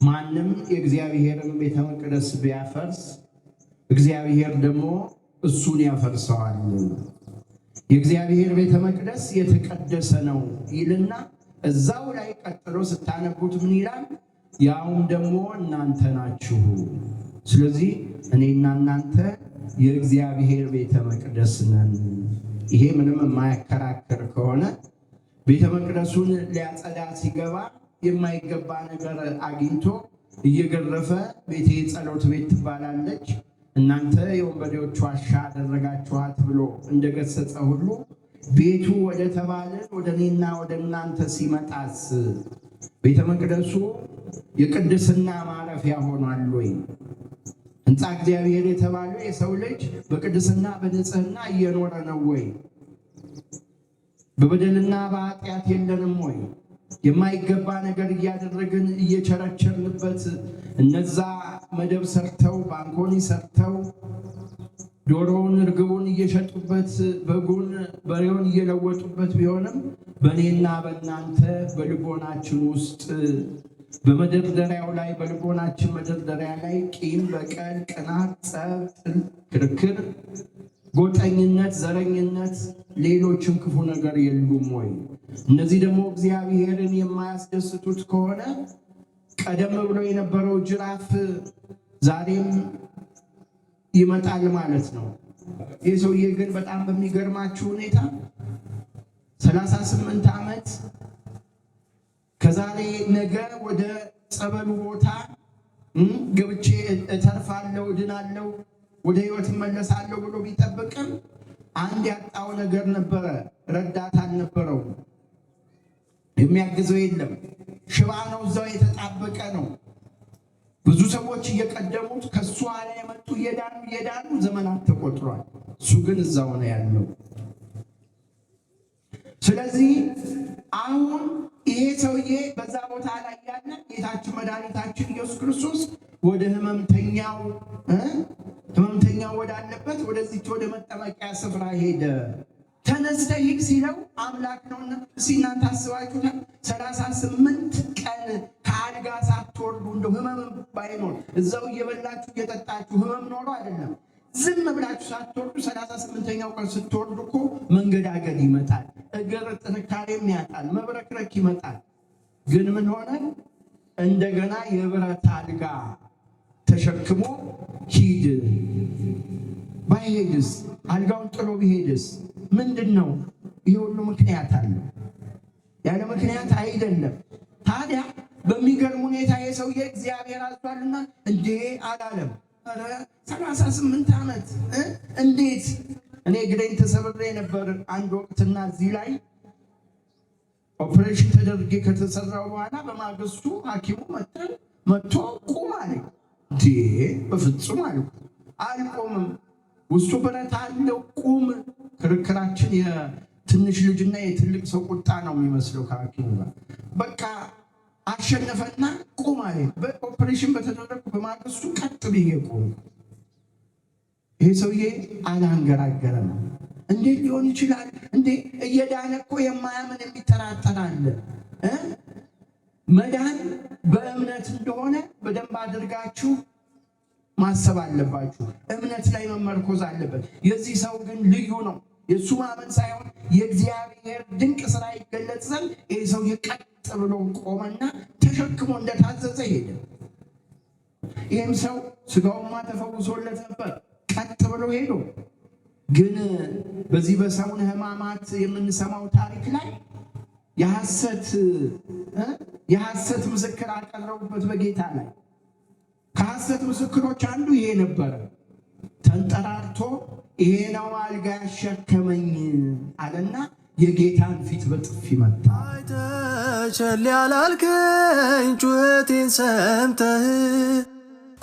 ማንም የእግዚአብሔርን ቤተ መቅደስ ቢያፈርስ እግዚአብሔር ደግሞ እሱን ያፈርሰዋል። የእግዚአብሔር ቤተ መቅደስ የተቀደሰ ነው ይልና እዛው ላይ ቀጥሎ ስታነቡት ምን ይላል? ያውም ደግሞ እናንተ ናችሁ። ስለዚህ እኔና እናንተ የእግዚአብሔር ቤተ መቅደስ ነን። ይሄ ምንም የማያከራክር ከሆነ ቤተ መቅደሱን ሊያጸዳ ሲገባ የማይገባ ነገር አግኝቶ እየገረፈ ቤቴ ጸሎት ቤት ትባላለች እናንተ የወንበዴዎች ዋሻ አደረጋችኋት ብሎ እንደገሰጸ ሁሉ ቤቱ ወደ ተባለ ወደ እኔና ወደ እናንተ ሲመጣስ ቤተ መቅደሱ የቅድስና ማረፊያ ሆኗል ወይ? ሕንፃ እግዚአብሔር የተባለው የሰው ልጅ በቅድስና በንጽህና እየኖረ ነው ወይ? በበደልና በኃጢአት የለንም ወይ? የማይገባ ነገር እያደረግን እየቸረቸርንበት እነዛ መደብ ሰርተው ባንኮኒ ሰርተው ዶሮውን እርግቡን እየሸጡበት በጉን በሬውን እየለወጡበት ቢሆንም በእኔና በእናንተ በልቦናችን ውስጥ በመደርደሪያው ላይ በልቦናችን መደርደሪያ ላይ ቂም፣ በቀል፣ ቅናት፣ ጸብ፣ ክርክር፣ ጎጠኝነት፣ ዘረኝነት፣ ሌሎችም ክፉ ነገር የሉም ወይ? እነዚህ ደግሞ እግዚአብሔርን የማያስደስቱት ከሆነ ቀደም ብሎ የነበረው ጅራፍ ዛሬም ይመጣል ማለት ነው። ይህ ሰውዬ ግን በጣም በሚገርማችሁ ሁኔታ 38 ዓመት ከዛሬ ነገ ወደ ጸበሉ ቦታ ገብቼ እተርፋለሁ፣ እድናለሁ፣ ወደ ሕይወት እመለሳለሁ ብሎ ቢጠብቅም አንድ ያጣው ነገር ነበረ። ረዳት አልነበረው፣ የሚያግዘው የለም። ሽባ ነው፣ እዛው የተጣበቀ ነው። ብዙ ሰዎች እየቀደሙት ከሱ ኋላ የመጡ እየዳኑ ዘመናት ተቆጥሯል። እሱ ግን እዛው ነው ያለው። ስለዚህ አሁን ይሄ ሰውዬ በዛ ቦታ ላይ ያለ ጌታችን መድኃኒታችን ኢየሱስ ክርስቶስ ወደ ህመምተኛው ወዳለበት ወደዚች ወደ መጠመቂያ ስፍራ ሄደ። ተነስተህ ሂድ ሲለው አምላክ ነውና እናንተ አስባችሁታል? 38 ቀን ከአልጋ ሳትወርዱ እንደው ህመም ባይኖር እዛው እየበላችሁ እየጠጣችሁ ህመም ኖሮ አይደለም፣ ዝም ብላችሁ ሳትወርዱ 38ኛው ቀን ስትወርዱ እኮ መንገዳገድ ይመጣል፣ እግር ጥንካሬም ያጣል፣ መብረክረክ ይመጣል። ግን ምን ሆነ? እንደገና የብረት አልጋ ተሸክሞ ሂድ። ባይሄድስ? አልጋውን ጥሎ ቢሄድስ? ምንድን ነው? ይህ ሁሉ ምክንያት አለው። ያለ ምክንያት አይደለም። ታዲያ በሚገርም ሁኔታ የሰውዬ እግዚአብሔር አዟልና እንዴ አላለም። 38 ዓመት እንዴት? እኔ ግሬን ተሰብሬ ነበር አንድ ወቅትና እዚህ ላይ ኦፕሬሽን ተደርጌ ከተሰራው በኋላ በማግስቱ ሐኪሙ መጥቶ ቁም አለኝ። እንዴ በፍጹም አልኩ። አልቆምም፣ ውስጡ ብረት አለው፣ ቁም። ክርክራችን የትንሽ ልጅና የትልቅ ሰው ቁጣ ነው የሚመስለው ከሐኪሙ ጋር። በቃ አሸነፈና ቁም አለኝ። በኦፕሬሽን በተደረግኩ በማግስቱ ቀጥ ብዬ ቁም። ይሄ ሰውዬ አላንገራገረም። እንዴት ሊሆን ይችላል? እንዴ እየዳነ እኮ የማያምን የሚጠራጠር አለ። መዳን በእምነት እንደሆነ በደንብ አድርጋችሁ ማሰብ አለባችሁ። እምነት ላይ መመርኮዝ አለበት። የዚህ ሰው ግን ልዩ ነው። የእሱ ማመን ሳይሆን የእግዚአብሔር ድንቅ ስራ ይገለጽ ዘንድ ይህ ሰው ቀጥ ብሎ ቆመና ተሸክሞ እንደታዘዘ ሄደ። ይህም ሰው ስጋውማ ተፈውሶለት ነበር፣ ቀጥ ብሎ ሄዶ። ግን በዚህ በሰሙነ ሕማማት የምንሰማው ታሪክ ላይ የሐሰት ምስክር አቀረቡበት በጌታ ላይ። ከሐሰት ምስክሮች አንዱ ይሄ ነበረ። ተንጠራርቶ ይሄ ነው አልጋ ያሸከመኝ አለና የጌታን ፊት በጥፊ መታ። ቸል ያላልከኝ ጩኸቴን ሰምተህ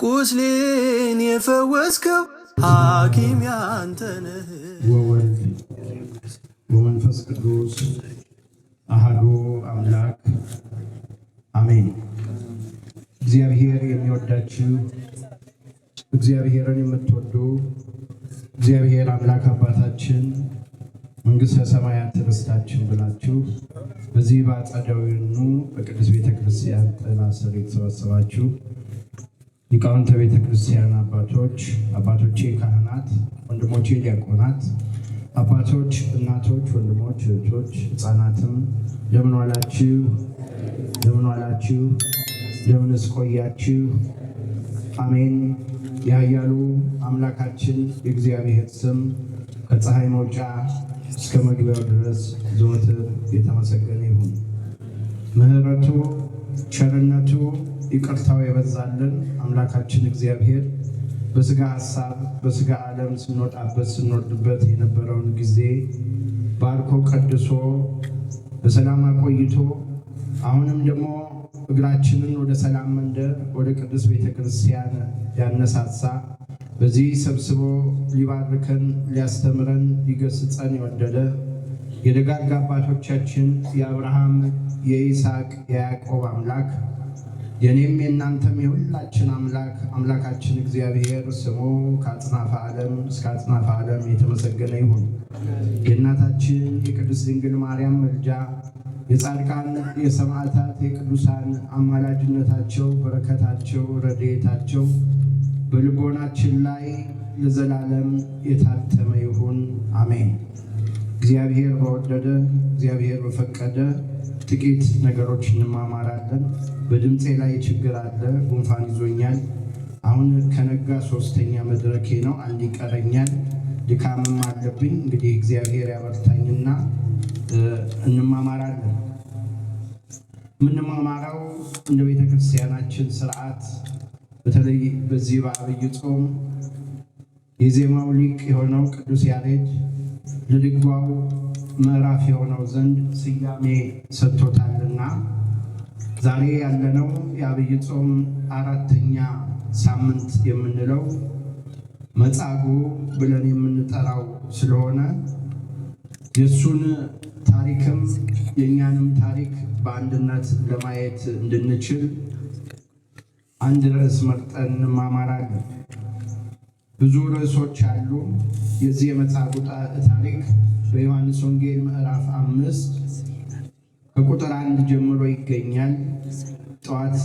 ቁስሌን የፈወስከው ሐኪም ያንተ ነህ። ወወልድ ወመንፈስ ቅዱስ አሐዱ አምላክ አሜን። እግዚአብሔር የሚወዳችሁ እግዚአብሔርን የምትወዱ እግዚአብሔር አምላክ አባታችን መንግሥተ ሰማያት ርስታችን ብላችሁ በዚህ ባጸደውኑ በቅዱስ ቤተክርስቲያን ጥላ ስር የተሰበሰባችሁ ሊቃውንተ ቤተክርስቲያን አባቶቼ ካህናት፣ ወንድሞቼ ዲያቆናት፣ አባቶች፣ እናቶች፣ ወንድሞች፣ እህቶች፣ ሕፃናትም እንደምን ዋላችሁ? እንደምንስ ቆያችሁ? አሜን። የኃያሉ አምላካችን የእግዚአብሔር ስም ከፀሐይ መውጫ እስከ መግቢያው ድረስ ዘወትር የተመሰገነ ይሁን። ምሕረቱ፣ ቸርነቱ፣ ይቅርታው የበዛልን አምላካችን እግዚአብሔር በስጋ ሐሳብ በስጋ ዓለም ስንወድበት የነበረውን ጊዜ ባርኮ ቀድሶ በሰላም አቆይቶ አሁንም ደግሞ እግራችንን ወደ ሰላም መንደር ወደ ቅዱስ ቤተክርስቲያን ያነሳሳ በዚህ ሰብስቦ ሊባርከን ሊያስተምረን ሊገስጸን የወደደ የደጋግ አባቶቻችን የአብርሃም የይስሐቅ የያዕቆብ አምላክ የኔም የእናንተም የሁላችን አምላካችን እግዚአብሔር ስሙ ከአጽናፈ ዓለም እስከ አጽናፈ ዓለም የተመሰገነ ይሁን። የእናታችን የቅድስት ድንግል ማርያም ምልጃ፣ የጻድቃን የሰማዕታት የቅዱሳን አማላጅነታቸው፣ በረከታቸው፣ ረድኤታቸው በልቦናችን ላይ ለዘላለም የታተመ ይሁን፣ አሜን። እግዚአብሔር በወደደ እግዚአብሔር በፈቀደ ጥቂት ነገሮች እንማማራለን። በድምፄ ላይ ችግር አለ፣ ጉንፋን ይዞኛል። አሁን ከነጋ 3ኛ መድረኬ ነው፣ አንድ ይቀረኛል፣ ድካምም አለብኝ። እንግዲህ እግዚአብሔር ያበርታኝና እንማማራለን። የምንማማረው እንደ ቤተክርስቲያናችን ስርዓት በተለይ በዚህ በዐቢይ ጾም የዜማው ሊቅ የሆነው ቅዱስ ያሬድ ለድጓው ምዕራፍ የሆነው ዘንድ ስያሜ ሰጥቶታልና ዛሬ ያለነው የዐቢይ ጾም 4ኛ ሳምንት የምንለው መጻጉዕ ብለን የምንጠራው ስለሆነ የእሱን ታሪክም የእኛንም ታሪክ በአንድነት ለማየት እንድንችል አንድ ርዕስ መርጠን እንማማራለን። ብዙ ርዕሶች አሉ። የዚህ የመጻጉዕ ታሪክ በዮሐንስ ወንጌል ምዕራፍ 5 ከቁጥር 1 ጀምሮ ይገኛል። ጠዋት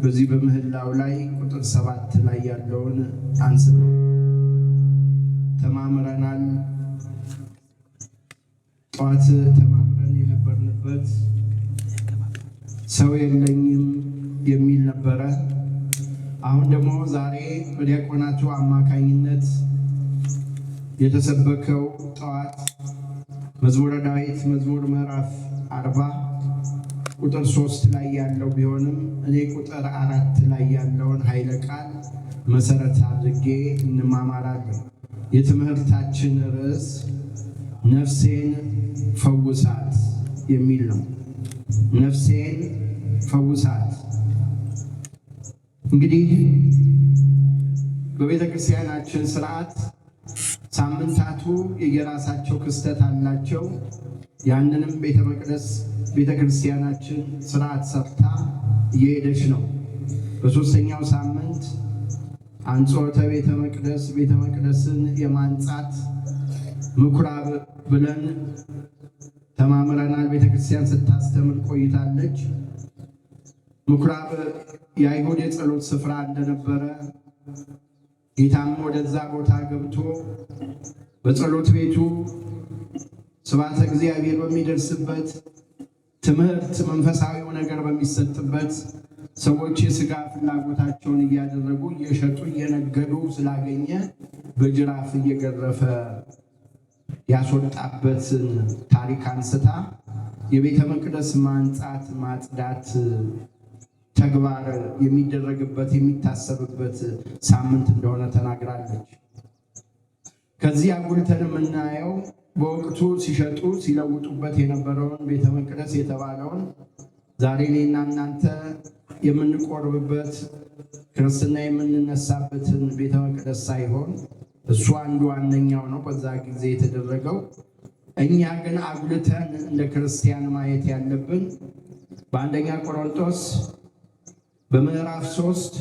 በዚህ በምህላው ላይ ቁጥር 7 ላይ ያለውን አንስተን ተማምረናል። ጠዋት ተማምረን የነበርንበት ሰው የለኝም የሚል ነበረ። አሁን ደግሞ ዛሬ በዲያቆናቱ አማካኝነት የተሰበከው ጠዋት መዝሙረ ዳዊት መዝሙር ምዕራፍ 40 ቁጥር 3 ላይ ያለው ቢሆንም እኔ ቁጥር 4 ላይ ያለውን ኃይለ ቃል መሰረት አድርጌ እንማማራለን። የትምህርታችን ርዕስ ነፍሴን ፈውሳት የሚል ነው። ነፍሴን ፈውሳት። እንግዲህ በቤተ ክርስቲያናችን ስርዓት ሳምንታቱ የየራሳቸው ክስተት አላቸው። ያንንም ቤተ ክርስቲያናችን ስርዓት ሰርታ እየሄደች ነው። በ3ኛው ሳምንት አንጾተ ቤተ መቅደስን የማንጻት ምኩራብ ብለን ተማምረናል። ቤተ ክርስቲያን ስታስተምር ቆይታለች። ምኩራብ የአይሁድ የጸሎት ስፍራ እንደነበረ ጌታም ወደዛ ቦታ ገብቶ በጸሎት ቤቱ ስብሐተ እግዚአብሔር በሚደርስበት ትምህርት መንፈሳዊው ነገር በሚሰጥበት ሰዎች የሥጋ ፍላጎታቸውን እያደረጉ እየሸጡ እየነገዱ ስላገኘ በጅራፍ እየገረፈ ያስወጣበትን ታሪክ አንስታ የቤተ መቅደስ ማንጻት ማጽዳት ተግባር የሚደረግበት የሚታሰብበት ሳምንት እንደሆነ ተናግራለች። ከዚህ አጉልተን የምናየው በወቅቱ ሲሸጡ ሲለውጡበት የነበረውን ቤተ መቅደስ የተባለውን ዛሬ እኔና እናንተ የምንቆርብበት ክርስትና የምንነሳበትን ቤተ መቅደስ ሳይሆን እሱ አንዱ ዋነኛው ነው በዛ ጊዜ የተደረገው። እኛ ግን አጉልተን እንደ ክርስቲያን ማየት ያለብን በአንደኛ ቆሮንቶስ በምዕራፍ 3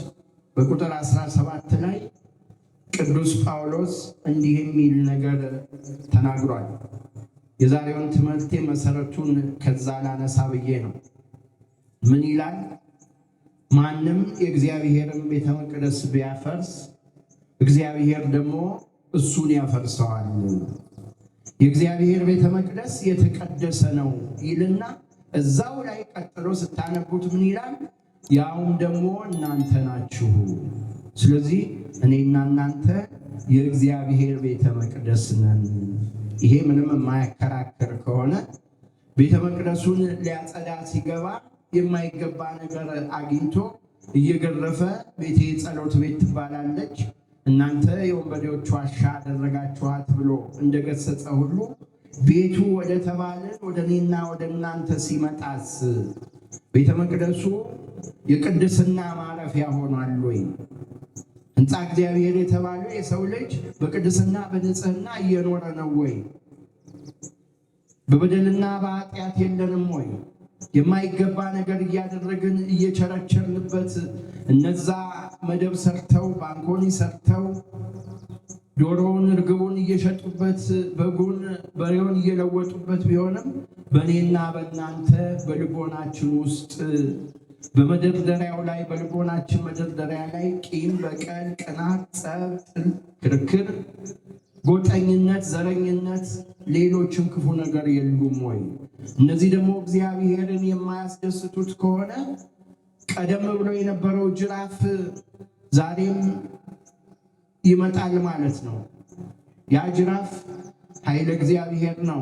በቁጥር 17 ላይ ቅዱስ ጳውሎስ እንዲህ የሚል ነገር ተናግሯል። የዛሬውን ትምህርቴ መሰረቱን ከዛ ላነሳ ብዬ ነው። ምን ይላል? ማንም የእግዚአብሔርን ቤተ መቅደስ ቢያፈርስ እግዚአብሔር ደግሞ እሱን ያፈርሰዋል። የእግዚአብሔር ቤተ መቅደስ የተቀደሰ ነው ይልና እዛው ላይ ቀጥሎ ስታነቡት ምን ይላል? ያውም ደግሞ እናንተ ናችሁ። ስለዚህ እኔና እናንተ የእግዚአብሔር ቤተ መቅደስ ነን። ይሄ ምንም የማያከራክር ከሆነ ቤተ መቅደሱን ሊያጸዳ ሲገባ የማይገባ ነገር አግኝቶ እየገረፈ ቤቴ ጸሎት ቤት ትባላለች እናንተ የወንበዴዎች ዋሻ አደረጋችኋት ብሎ እንደገሰጸ ሁሉ ቤቱ ወደ ተባለን ወደ እኔና ወደ እናንተ ሲመጣስ ቤተ መቅደሱ የቅድስና ማረፊያ ሆኗል ወይ? ሕንፃ እግዚአብሔር የተባለው የሰው ልጅ በቅድስና በንጽህና እየኖረ ነው ወይ? በበደልና በኃጢአት የለንም ወይ? የማይገባ ነገር እያደረግን እየቸረቸርንበት እነዛ መደብ ሰርተው ባንኮኒ ሰርተው ዶሮውን እርግቡን እየሸጡበት በጉን በሬውን እየለወጡበት ቢሆንም በእኔና በእናንተ በልቦናችን ውስጥ በመደርደሪያው ላይ በልቦናችን መደርደሪያ ላይ ቂም፣ በቀል፣ ቅናት፣ ጸብ፣ ክርክር፣ ጎጠኝነት፣ ዘረኝነት፣ ሌሎችም ክፉ ነገር የሉም ወይ? እነዚህ ደግሞ እግዚአብሔርን የማያስደስቱት ከሆነ ቀደም ብሎ የነበረው ጅራፍ ዛሬም ይመጣል ማለት ነው። ያ ጅራፍ ኃይለ እግዚአብሔር ነው።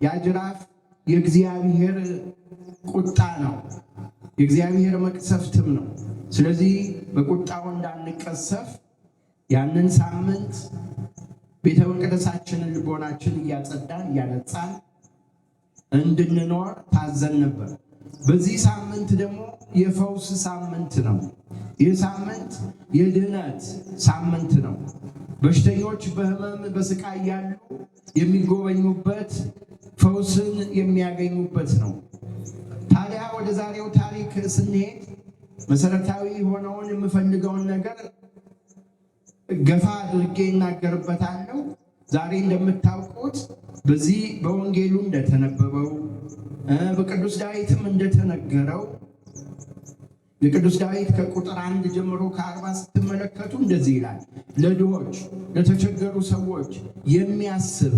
ያ ጅራፍ የእግዚአብሔር ቁጣ ነው፣ የእግዚአብሔር መቅሰፍትም ነው። ስለዚህ በቁጣው እንዳንቀሰፍ ያንን ሳምንት ቤተ መቅደሳችንን ልቦናችን እያጸዳን እያነጻን እንድንኖር ታዘን ነበር። በዚህ ሳምንት ደግሞ የፈውስ ሳምንት ነው። ይህ ሳምንት የድህነት ሳምንት ነው። በሽተኞች በሕመም በስቃይ ያሉ የሚጎበኙበት ፈውስን የሚያገኙበት ነው። ታዲያ ወደ ዛሬው ታሪክ ስንሄድ መሰረታዊ የሆነውን የምፈልገውን ነገር ገፋ አድርጌ እናገርበታለሁ። ዛሬ እንደምታውቁት በዚህ በወንጌሉ እንደተነበበው በቅዱስ ዳዊትም እንደተነገረው የቅዱስ ዳዊት ከቁጥር 1 ጀምሮ ከ40 ስትመለከቱ እንደዚህ ይላል። ለድሆች ለተቸገሩ ሰዎች የሚያስብ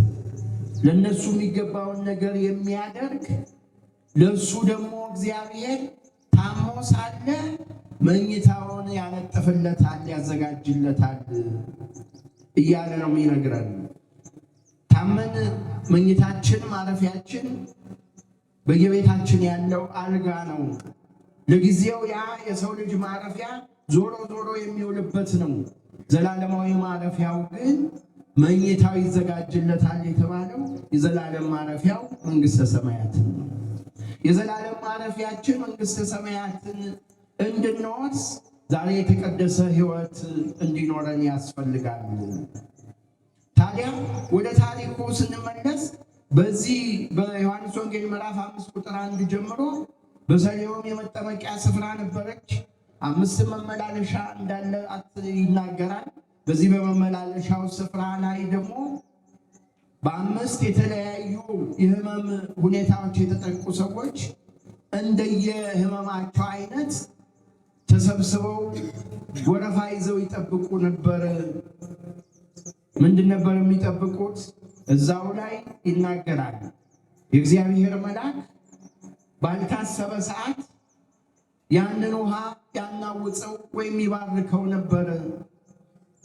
ለነሱ የሚገባውን ነገር የሚያደርግ ለሱ ደግሞ እግዚአብሔር ታሞ ሳለ መኝታውን ያነጥፍለታል፣ ያዘጋጅለታል እያለ ነው የሚነግረን። ታመን መኝታችን ማረፊያችን በየቤታችን ያለው አልጋ ነው። ለጊዜው ያ የሰው ልጅ ማረፊያ ዞሮ ዞሮ የሚውልበት ነው። ዘላለማዊ ማረፊያው ግን መኝታው ይዘጋጅለታል የተባለው የዘላለም ማረፊያው መንግሥተ ሰማያትን ነው። የዘላለም ማረፊያችን መንግሥተ ሰማያትን እንድንወርስ ዛሬ የተቀደሰ ሕይወት እንዲኖረን ያስፈልጋል። ታዲያ ወደ ታሪኩ ስንመለስ በዚህ በዮሐንስ ወንጌል ምዕራፍ 5 ቁጥር 1 ጀምሮ በሰሊሆም የመጠመቂያ ስፍራ ነበረች። 5 መመላለሻ እንዳለ ይናገራል። በዚህ በመመላለሻው ስፍራ ላይ ደግሞ በ5 የተለያዩ የህመም ሁኔታዎች የተጠቁ ሰዎች እንደየህመማቸው አይነት ተሰብስበው ወረፋ ይዘው ይጠብቁ ነበር። ምንድን ነበር የሚጠብቁት? እዛው ላይ ይናገራል። የእግዚአብሔር መልአክ ባልታሰበ ሰዓት ያንን ውሃ ያናውፀው ወይም ይባርከው ነበር።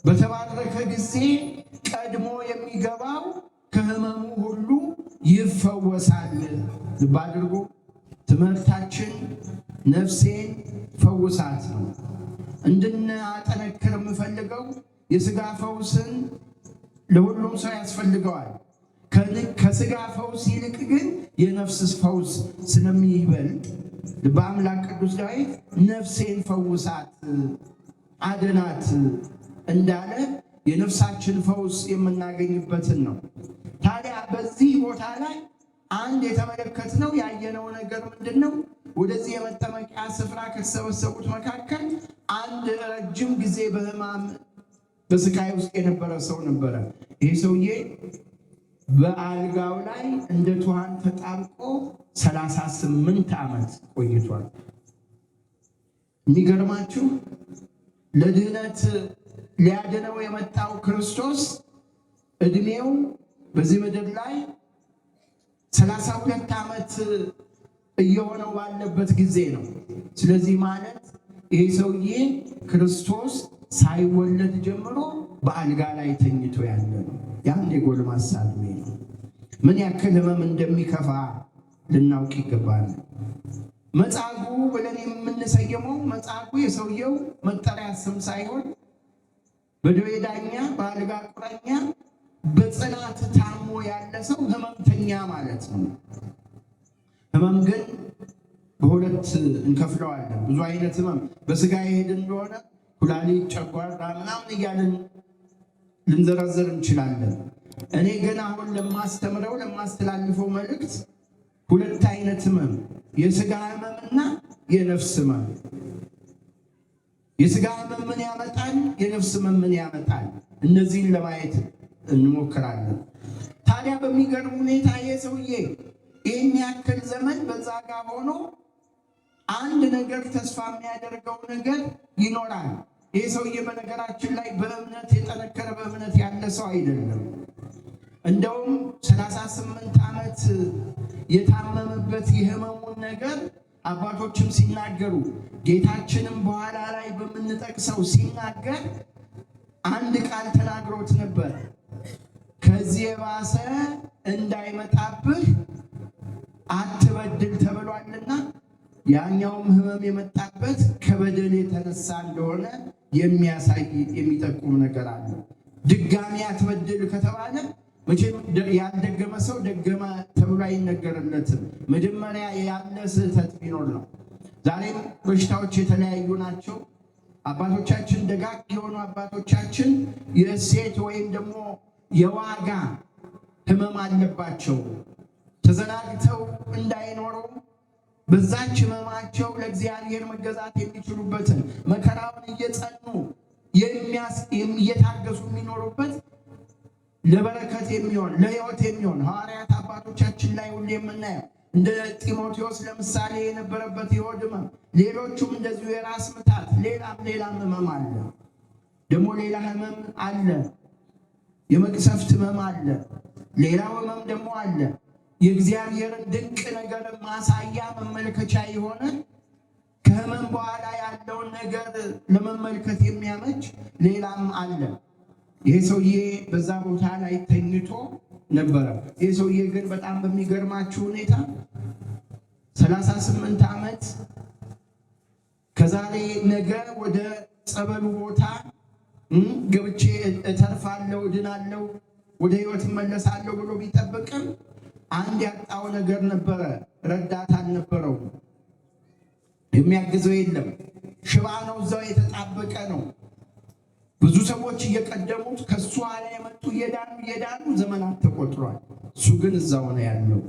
በተባረከ ጊዜ ቀድሞ የሚገባው ከህመሙ ሁሉ ይፈወሳል። ልብ አድርጎ ትምህርታችን ነፍሴን ፈውሳት ነው። እንድናጠነክር የምፈልገው የሥጋ ፈውስን ለሁሉም ሰው ያስፈልገዋል። ከሥጋ ፈውስ ይልቅ ግን የነፍስ ፈውስ ስለሚበልጥ በአምላክ ቅዱስ ዳዊት ነፍሴን ፈውሳት አድናት እንዳለ የነፍሳችን ፈውስ የምናገኝበትን ነው። ታዲያ በዚህ ቦታ ላይ አንድ የተመለከትነው ያየነው ነገር ምንድን ነው? ወደዚህ የመጠመቂያ ስፍራ ከተሰበሰቡት መካከል አንድ ረጅም ጊዜ በሕማም በስቃይ ውስጥ የነበረ ሰው ነበረ። ይህ ሰውዬ በአልጋው ላይ እንደ ትኋን ተጣብቆ 38 ዓመት ቆይቷል። የሚገርማችሁ ለድህነት ሊያድነው የመጣው ክርስቶስ እድሜው በዚህ ምድር ላይ 32 ዓመት እየሆነው ባለበት ጊዜ ነው። ስለዚህ ማለት ይሄ ሰውዬ ክርስቶስ ሳይወለድ ጀምሮ በአልጋ ላይ ተኝቶ ያለ ነው። ያን የጎልማሳ ዕድሜ ነው። ምን ያክል ሕመም እንደሚከፋ ልናውቅ ይገባል። መጻጉዕ ብለን የምንሰየመው መጻጉዕ የሰውየው መጠሪያ ስም ሳይሆን በደዌ ዳኛ በአልጋ ቁራኛ በጽናት ታሞ ያለ ሰው ሕመምተኛ ማለት ነው። ሕመም ግን በሁለት እንከፍለዋለን። ብዙ አይነት ሕመም በስጋ ይሄድ እንደሆነ ኩላሊት፣ ጨጓራ ምናምን እያልን ልንዘረዘር እንችላለን። እኔ ግን አሁን ለማስተላልፈው መልእክት ሁለት አይነት ሕመም፣ የስጋ ሕመምና የነፍስ ሕመም። የስጋ ሕመም ምን ያመጣል? የነፍስ ሕመም ምን ያመጣል? እነዚህን ለማየት እንሞክራለን። ታዲያ በሚገርም ሁኔታ የሰውዬ ይህን ያክል ዘመን በዛ ጋር ሆኖ አንድ ነገር ተስፋ የሚያደርገው ነገር ይኖራል። ይህ ሰውዬ በነገራችን ላይ በእምነት የጠነከረ በእምነት ያለ ሰው አይደለም። እንደውም 38 ዓመት የታመመበት የህመሙን ነገር አባቶችም ሲናገሩ ጌታችንም በኋላ ላይ በምንጠቅሰው ሲናገር አንድ ቃል ተናግሮት ነበር። ከዚህ የባሰ እንዳይመጣብህ አትበድል ተብሏልና ያኛውም ህመም የመጣበት ከበደል የተነሳ እንደሆነ የሚያሳይ የሚጠቁም ነገር አለ። ድጋሚ አትበድል ከተባለ መቼም ያልደገመ ሰው ደገመ ተብሎ አይነገርለትም። መጀመሪያ ያለ ስህተት ቢኖር ነው። ዛሬም በሽታዎች የተለያዩ ናቸው። አባቶቻችን ደጋግ የሆኑ አባቶቻችን የእሴት ወይም ደግሞ የዋጋ ህመም አለባቸው። ተዘናግተው እንዳይኖሩ በዛች ህመማቸው ለእግዚአብሔር መገዛት የሚችሉበትን መከራውን እየጸኑ እየታገሱ የሚኖሩበት ለበረከት የሚሆን ለህይወት የሚሆን ሐዋርያት አባቶቻችን ላይ ሁሌ የምናየው እንደ ጢሞቴዎስ ለምሳሌ የነበረበት የሆድ ህመም፣ ሌሎቹም እንደዚሁ የራስ ምታት፣ ሌላም ህመም አለ። ደግሞ ሌላ ህመም አለ፣ የመቅሰፍት ህመም አለ። ሌላው ህመም ደግሞ አለ የእግዚአብሔርን ድንቅ ነገር ማሳያ መመልከቻ የሆነ ከህመም በኋላ ያለውን ነገር ለመመልከት የሚያመች ሌላም አለ። ይሄ ሰውዬ በዛ ቦታ ላይ ተኝቶ ነበረ። ይሄ ሰውዬ ግን በጣም በሚገርማችሁ ሁኔታ 38 ዓመት ከዛሬ ነገ ወደ ጸበሉ ቦታ ገብቼ እተርፋለሁ፣ እድናለሁ፣ ወደ ህይወት እመለሳለሁ ብሎ ቢጠብቅም አንድ ያጣው ነገር ነበረ። ረዳት አልነበረው፣ የሚያግዘው የለም። ሽባ ነው፣ እዛው የተጣበቀ ነው። ብዙ ሰዎች እየቀደሙት ከሱ ኋላ የመጡ እየዳኑ ዘመናት ተቆጥሯል። እሱ ግን እዛው ነው ያለው።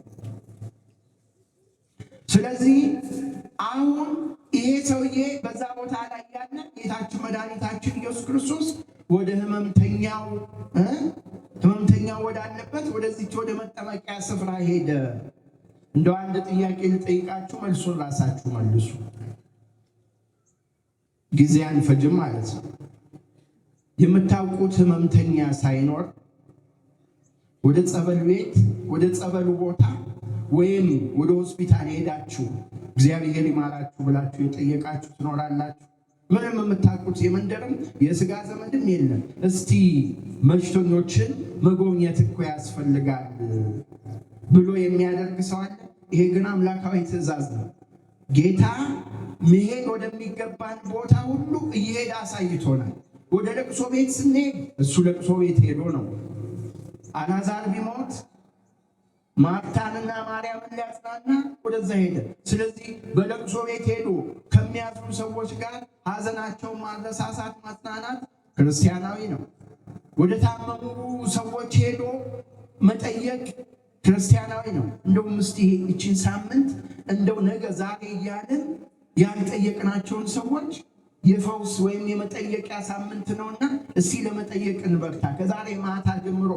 ስለዚህ አሁን ይሄ ሰውዬ በዛ ቦታ ላይ ያለ ጌታችን መድኃኒታችን ኢየሱስ ክርስቶስ ወደ ህመምተኛው ወዳለበት ወደዚች ወደ መጠመቂያ ስፍራ ሄደ። እንደው አንድ ጥያቄ ልጠይቃችሁ፣ መልሱን ራሳችሁ መልሱ። ጊዜ አንፈጅም ማለት ነው። የምታውቁት ህመምተኛ ሳይኖር ወደ ጸበል ቤት ወደ ጸበሉ ቦታ ወይም ወደ ሆስፒታል ሄዳችሁ እግዚአብሔር ይማራችሁ ብላችሁ የጠየቃችሁ ትኖራላችሁ? ምንም የምታውቁት የመንደርም የስጋ ዘመድም የለም። እስቲ በሽተኞችን መጎብኘት እኮ ያስፈልጋል ብሎ የሚያደርግ ሰው አለ? ይሄ ግን አምላካዊ ትእዛዝ ነው። ጌታ መሄድ ወደሚገባን ቦታ ሁሉ እየሄደ አሳይቶናል። ወደ ለቅሶ ቤት ስንሄድ እሱ ለቅሶ ቤት ሄዶ ነው። አልዓዛር ቢሞት ማርታንና ማርያምን ሊያጽናና ወደዛ ሄደ። ስለዚህ በለቅሶ ቤት ሄዶ ከሚያዝኑ ሰዎች ጋር ሀዘናቸውን ማረሳሳት፣ ማጽናናት ክርስቲያናዊ ነው። ወደ ታመሙ ሰዎች ሄዶ መጠየቅ ክርስቲያናዊ ነው። እንደውም እስቲ ይህችን ሳምንት እንደው ነገ ዛሬ እያልን ያልጠየቅናቸውን ሰዎች የፈውስ ወይም የመጠየቂያ ሳምንት ነውና እስቲ ለመጠየቅ እንበርታ። ከዛሬ ማታ ጀምሮ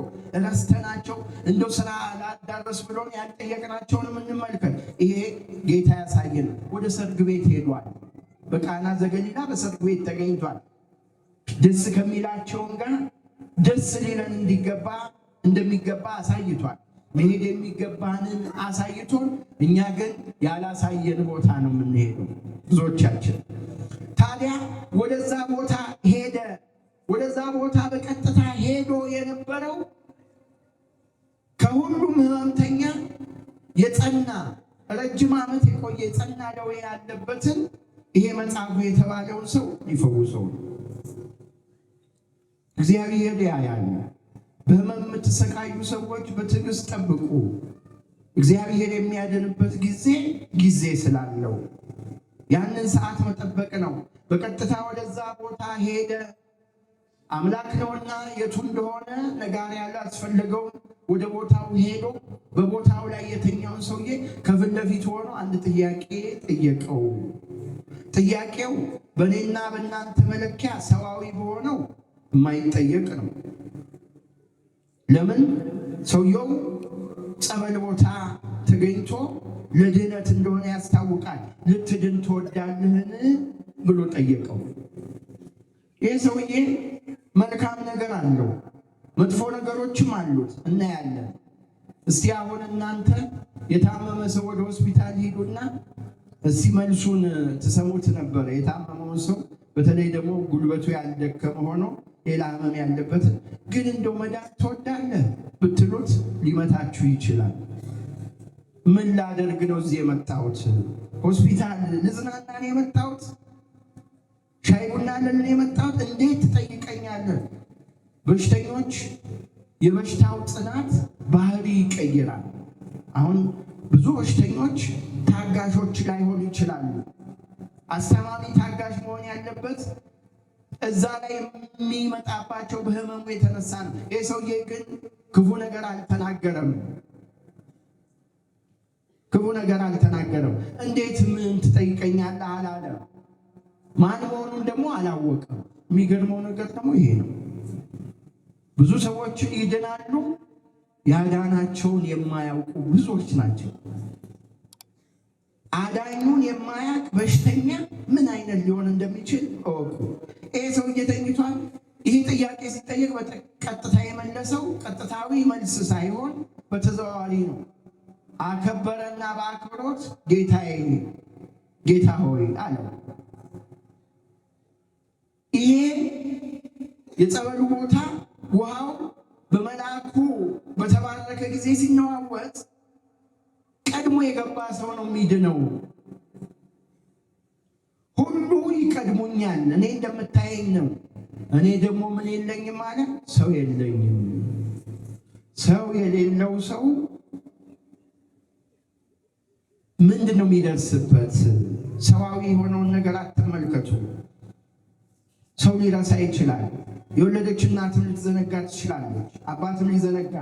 ረስተናቸው እንደው ስራ ላዳረስ ብሎን ያልጠየቅናቸውንም እንመልከት። ይሄ ጌታ ያሳየን። ወደ ሰርግ ቤት ሄዷል። በቃና ዘገሊላ በሰርግ ቤት ተገኝቷል። ደስ ከሚላቸውም ጋር ደስ ሊለን እንደሚገባ አሳይቷል። መሄድ የሚገባንን አሳይቶን፣ እኛ ግን ያላሳየን ቦታ ነው የምንሄደው ብዙዎቻችን። ታዲያ ወደዛ ቦታ ሄደ። ወደዛ ቦታ በቀጥታ ሄዶ የነበረው ከሁሉም ሕመምተኛ የጸና ረጅም ዓመት የቆየ የጸና ደዌ ያለበትን ይሄ መጻጉዕ የተባለውን ሰው ሊፈውሰው ነው። እግዚአብሔር ያያል። በሕመም የምትሰቃዩ ሰዎች በትዕግስት ጠብቁ። እግዚአብሔር የሚያድንበት ጊዜ ስላለው ያንን ሰዓት መጠበቅ ነው። በቀጥታ ወደዛ ቦታ ሄደ። አምላክ ነውና የቱ እንደሆነ ነጋሪ ያላስፈለገውን ወደ ቦታው ሄዶ በቦታው ላይ የተኛውን ሰውዬ ከፊት ለፊት ሆኖ አንድ ጥያቄ ጠየቀው። ጥያቄው በእኔና በእናንተ መለኪያ ሰዋዊ በሆነው የማይጠየቅ ነው። ለምን? ሰውየው ጸበል ቦታ ተገኝቶ ለድህነት እንደሆነ ያስታውቃል። ልትድን ትወዳለህን ብሎ ጠየቀው። ይህ ሰውዬ መልካም ነገር አለው፣ መጥፎ ነገሮችም አሉት እናያለን። እስቲ አሁን እናንተ የታመመ ሰው ወደ ሆስፒታል ሂዱና እስቲ መልሱን ትሰሙት ነበር። የታመመውን ሰው በተለይ ደግሞ ጉልበቱ ያልደከመ ሆኖ ሌላ ህመም ያለበት ግን እንደው መዳን ትወዳለህ ብትሉት ሊመታችሁ ይችላል። ምን ላደርግ ነው እዚህ የመጣሁት? ሆስፒታል ልዝናና ነው የመጣሁት? ሻይ ቡና ልል ነው የመጣሁት? እንዴት ትጠይቀኛለህ? በሽተኞች የበሽታው ጽናት ባህሪ ይቀይራል። አሁን ብዙ በሽተኞች ታጋሾች ላይሆኑ ይችላሉ። አስተማሚ ታጋሽ መሆን ያለበት እዛ ላይ የሚመጣባቸው በህመሙ የተነሳ ነው። ይህ ሰውዬ ግን ክፉ ነገር አልተናገረም። እንዴት ምን ትጠይቀኛለህ አላለም። ማን መሆኑን ደግሞ አላወቀም። የሚገርመው ነገር ደግሞ ይሄ ነው። ብዙ ሰዎች ይድናሉ፣ ያዳናቸውን የማያውቁ ብዙዎች ናቸው። አዳኙን የማያውቅ በሽተኛ ምን አይነት ሊሆን እንደሚችል እወቁ። ይሄ ሰውዬ ተኝቷል። ይሄ ጥያቄ ሲጠየቅ በቀጥታ የመለሰው ቀጥታዊ መልስ ሳይሆን በተዘዋዋሪ ነው። አከበረና በአክብሮት ጌታዬ፣ ጌታ ሆይ አለው። ይሄ የጸበሉ ቦታ ውሃው በመልአኩ በተባረከ ጊዜ ሲነዋወጥ ቀድሞ የገባ ሰው ነው የሚድነው። ሁሉ ይቀድሙኛል፣ እኔ እንደምታየኝ ነው። እኔ ደግሞ ምን የለኝም አለ፣ ሰው የለኝም። ሰው የሌለው ሰው ምንድን ነው የሚደርስበት? ሰዋዊ የሆነውን ነገር አትመልከቱ። ሰው ሊረሳ ይችላል። የወለደች እናትም ልትዘነጋ ትችላለች። አባትም ሊዘነጋ፣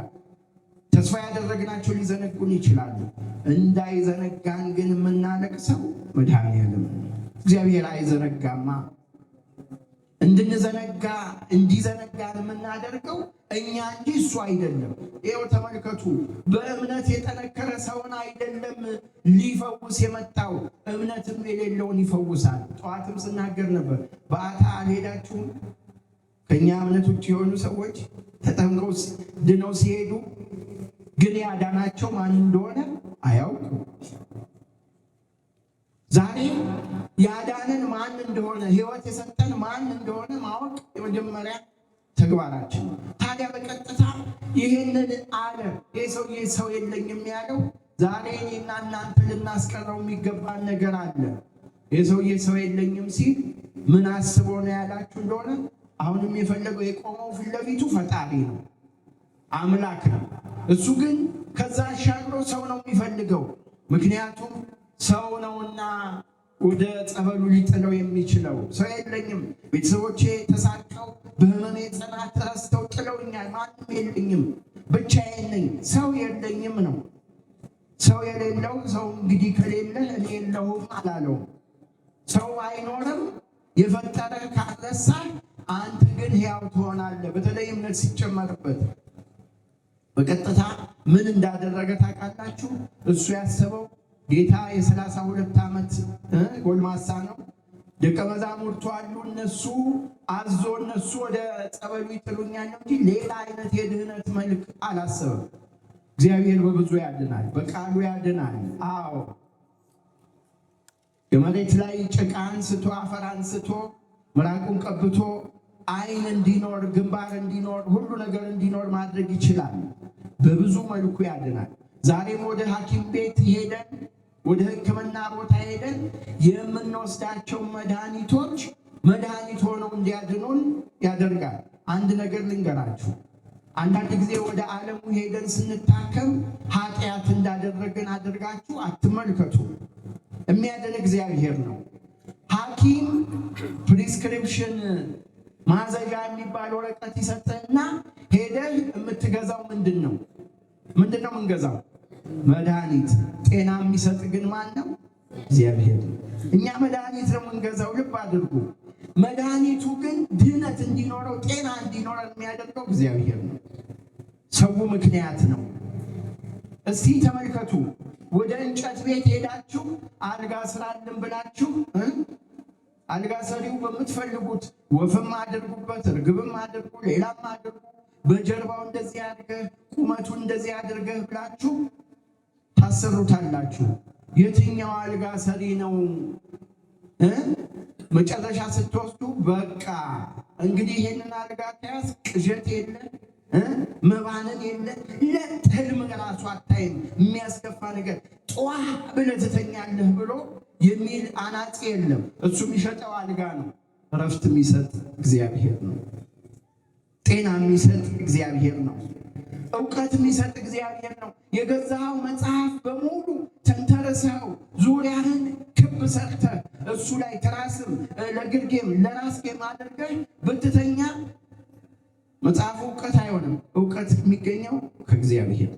ተስፋ ያደረግናቸው ሊዘነጉን ይችላሉ። እንዳይዘነጋን ግን የምናለቅሰው መድኃኔዓለም እግዚአብሔር አይዘነጋማ። እንዲዘነጋን የምናደርገው እኛ እንጂ እሱ አይደለም። ይኸው ተመልከቱ፣ በእምነት የጠነከረ ሰውን አይደለም ሊፈውስ የመጣው፣ እምነትም የሌለውን ይፈውሳል። ጠዋትም ስናገር ነበር። በዓታ አልሄዳችሁም? ከእኛ እምነት ውጭ የሆኑ ሰዎች ተጠምቀው ድነው ሲሄዱ ግን ያዳናቸው ማን እንደሆነ አያውቁም። ዛሬ ያዳነን ማን እንደሆነ፣ ሕይወት የሰጠን ማን እንደሆነ ማወቅ የመጀመሪያ ተግባራችን። ታዲያ በቀጥታ ይህንን አለ። ይህ ሰውዬ ሰው የለኝም ያለው ዛሬ እኔና እናንተ ልናስቀረው የሚገባን ነገር አለ። ይህ ሰውዬ ሰው የለኝም ሲል ምን አስቦ ነው ያላችሁ እንደሆነ አሁንም የፈለገው የቆመው ፊት ለፊቱ ፈጣሪ ነው፣ አምላክ ነው። እሱ ግን ከዛ አሻግሮ ሰው ነው የሚፈልገው። ምክንያቱም ሰው ነውና ወደ ጸበሉ ሊጥለው የሚችለው። ሰው የለኝም፣ ቤተሰቦቼ ተሳቀው በህመሜ ጽናት ተረስተው ጥለውኛል፣ ማንም የለኝም፣ ብቻዬን ነኝ፣ ሰው የለኝም ነው። ሰው የሌለው ሰው እንግዲህ ከሌለ እኔ የለሁም አላለውም። ሰው አይኖርም የፈጠረህ ካረሳህ አንተ ግን ሕያው ትሆናለህ። በተለይ እምነት ሲጨመርበት በቀጥታ ምን እንዳደረገ ታውቃላችሁ? እሱ ያሰበው ጌታ የ32 ዓመት ጎልማሳ ነው። ደቀ መዛሙርቱ አሉ። እነሱ አዞ እነሱ ወደ ጸበሉ ይጥሉኛል እንጂ ሌላ አይነት የድህነት መልክ አላሰበም። እግዚአብሔር በብዙ ያድናል፣ በቃሉ ያድናል። አዎ የመሬት ላይ ጭቃ አንስቶ አፈር አንስቶ ምራቁን ቀብቶ ዓይን እንዲኖር ግንባር እንዲኖር ሁሉ ነገር እንዲኖር ማድረግ ይችላል። በብዙ መልኩ ያድናል። ዛሬም ወደ ሐኪም ቤት ሄደን ወደ ሕክምና ቦታ ሄደን የምንወስዳቸው መድኃኒቶች መድኃኒት ሆነው እንዲያድኑን ያደርጋል። አንድ ነገር ልንገራችሁ። አንዳንድ ጊዜ ወደ ዓለሙ ሄደን ስንታከም ኃጢአት እንዳደረገን አድርጋችሁ አትመልከቱ። የሚያድን እግዚአብሔር ነው። ሐኪም ፕሪስክሪፕሽን ማዘዣ የሚባል ወረቀት ይሰጥህና ሄደህ የምትገዛው ምንድን ነው የምንገዛው? መድኃኒት። ጤና የሚሰጥ ግን ማን ነው? እግዚአብሔር። እኛ መድኃኒት ነው የምንገዛው። ልብ አድርጉ። መድኃኒቱ ግን ድህነት እንዲኖረው ጤና እንዲኖረው የሚያደርገው እግዚአብሔር ነው። ሰው ምክንያት ነው። እስቲ ተመልከቱ። ወደ እንጨት ቤት ሄዳችሁ አልጋ ስራልን ብላችሁ አልጋ ሰሪው በምትፈልጉት ወፍም አድርጉበት፣ እርግብም አድርጉ፣ ሌላም አድርጉ፣ በጀርባው እንደዚህ አድርገህ ቁመቱን እንደዚህ አድርገህ ብላችሁ ታሰሩታላችሁ። የትኛው አልጋ ሰሪ ነው? መጨረሻ ስትወስዱ በቃ እንግዲህ ይሄንን አልጋ ከያዝ ቅዠት የለ መባነን የለ ለህልም ራሱ አታይም፣ የሚያስከፋ ነገር ጠዋ ብለህ ትተኛለህ ብሎ የሚል አናጺ የለም። እሱ የሚሸጠው አልጋ ነው። እረፍት የሚሰጥ እግዚአብሔር ነው። ጤና የሚሰጥ እግዚአብሔር ነው። እውቀት የሚሰጥ እግዚአብሔር ነው። የገዛኸው መጽሐፍ በሙሉ ተንተርሰው ዙሪያህን ክብ ሰርተህ እሱ ላይ ትራስም ለግርጌም ለራስጌም አድርገህ ብትተኛ መጽሐፉ እውቀት አይሆንም። እውቀት የሚገኘው ከእግዚአብሔር።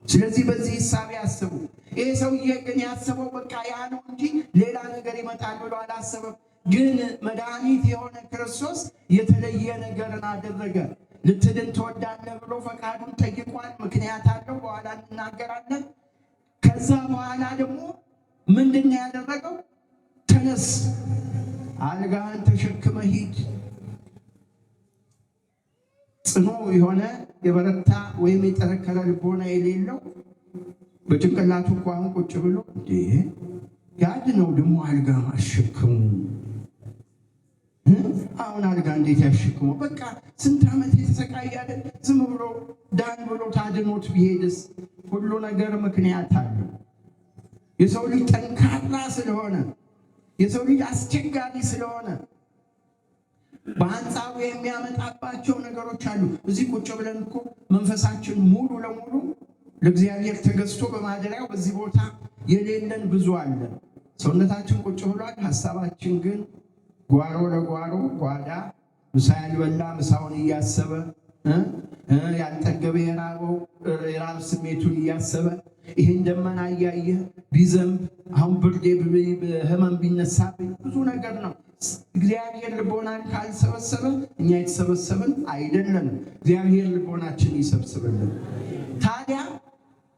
ስለዚህ በዚህ ሂሳብ ያስቡ። ይሄ ሰውዬ ግን ያስበው በቃ ያ ነው እንጂ ሌላ ነገር ይመጣል ብሎ አላሰበም። ግን መድኃኒት የሆነ ክርስቶስ የተለየ ነገርን አደረገ። ልትድን ትወዳለህ ብሎ ፈቃዱን ጠይቋል። ምክንያት አለው፣ በኋላ እንናገራለን። ከዛ በኋላ ደግሞ ምንድን ነው ያደረገው? ተነስ፣ አልጋህን ተሸክመ ሂድ። ጽኑ የሆነ የበረታ ወይም የጠነከረ ልቦና የሌለው በጭንቅላቱ እንኳን ቁጭ ብሎ ያድነው ደግሞ አልጋ ማሸክሙ። አሁን አልጋ እንዴት ያሸክሙ? በቃ ስንት ዓመት የተሰቃያለ ዝም ብሎ ዳን ብሎ ታድኖት ቢሄድስ? ሁሉ ነገር ምክንያት አለው። የሰው ልጅ ጠንካራ ስለሆነ፣ የሰው ልጅ አስቸጋሪ ስለሆነ በአንጻሩ የሚያመጣባቸው ነገሮች አሉ። እዚህ ቁጭ ብለን እኮ መንፈሳችን ሙሉ ለሙሉ ለእግዚአብሔር ተገዝቶ በማደሪያው በዚህ ቦታ የሌለን ብዙ አለ። ሰውነታችን ቁጭ ብሏል። ሀሳባችን ግን ጓሮ ለጓሮ ጓዳ፣ ምሳ ያልበላ ምሳውን እያሰበ ያልጠገበ የራበው የራብ ስሜቱን እያሰበ ይህን ደመና እያየ ቢዘንብ አሁን ብርዴ ህመም ቢነሳብኝ ብዙ ነገር ነው። እግዚአብሔር ልቦናን ካልሰበሰበ እኛ የተሰበሰብን አይደለንም። እግዚአብሔር ልቦናችን ይሰብስብልን። ታዲያ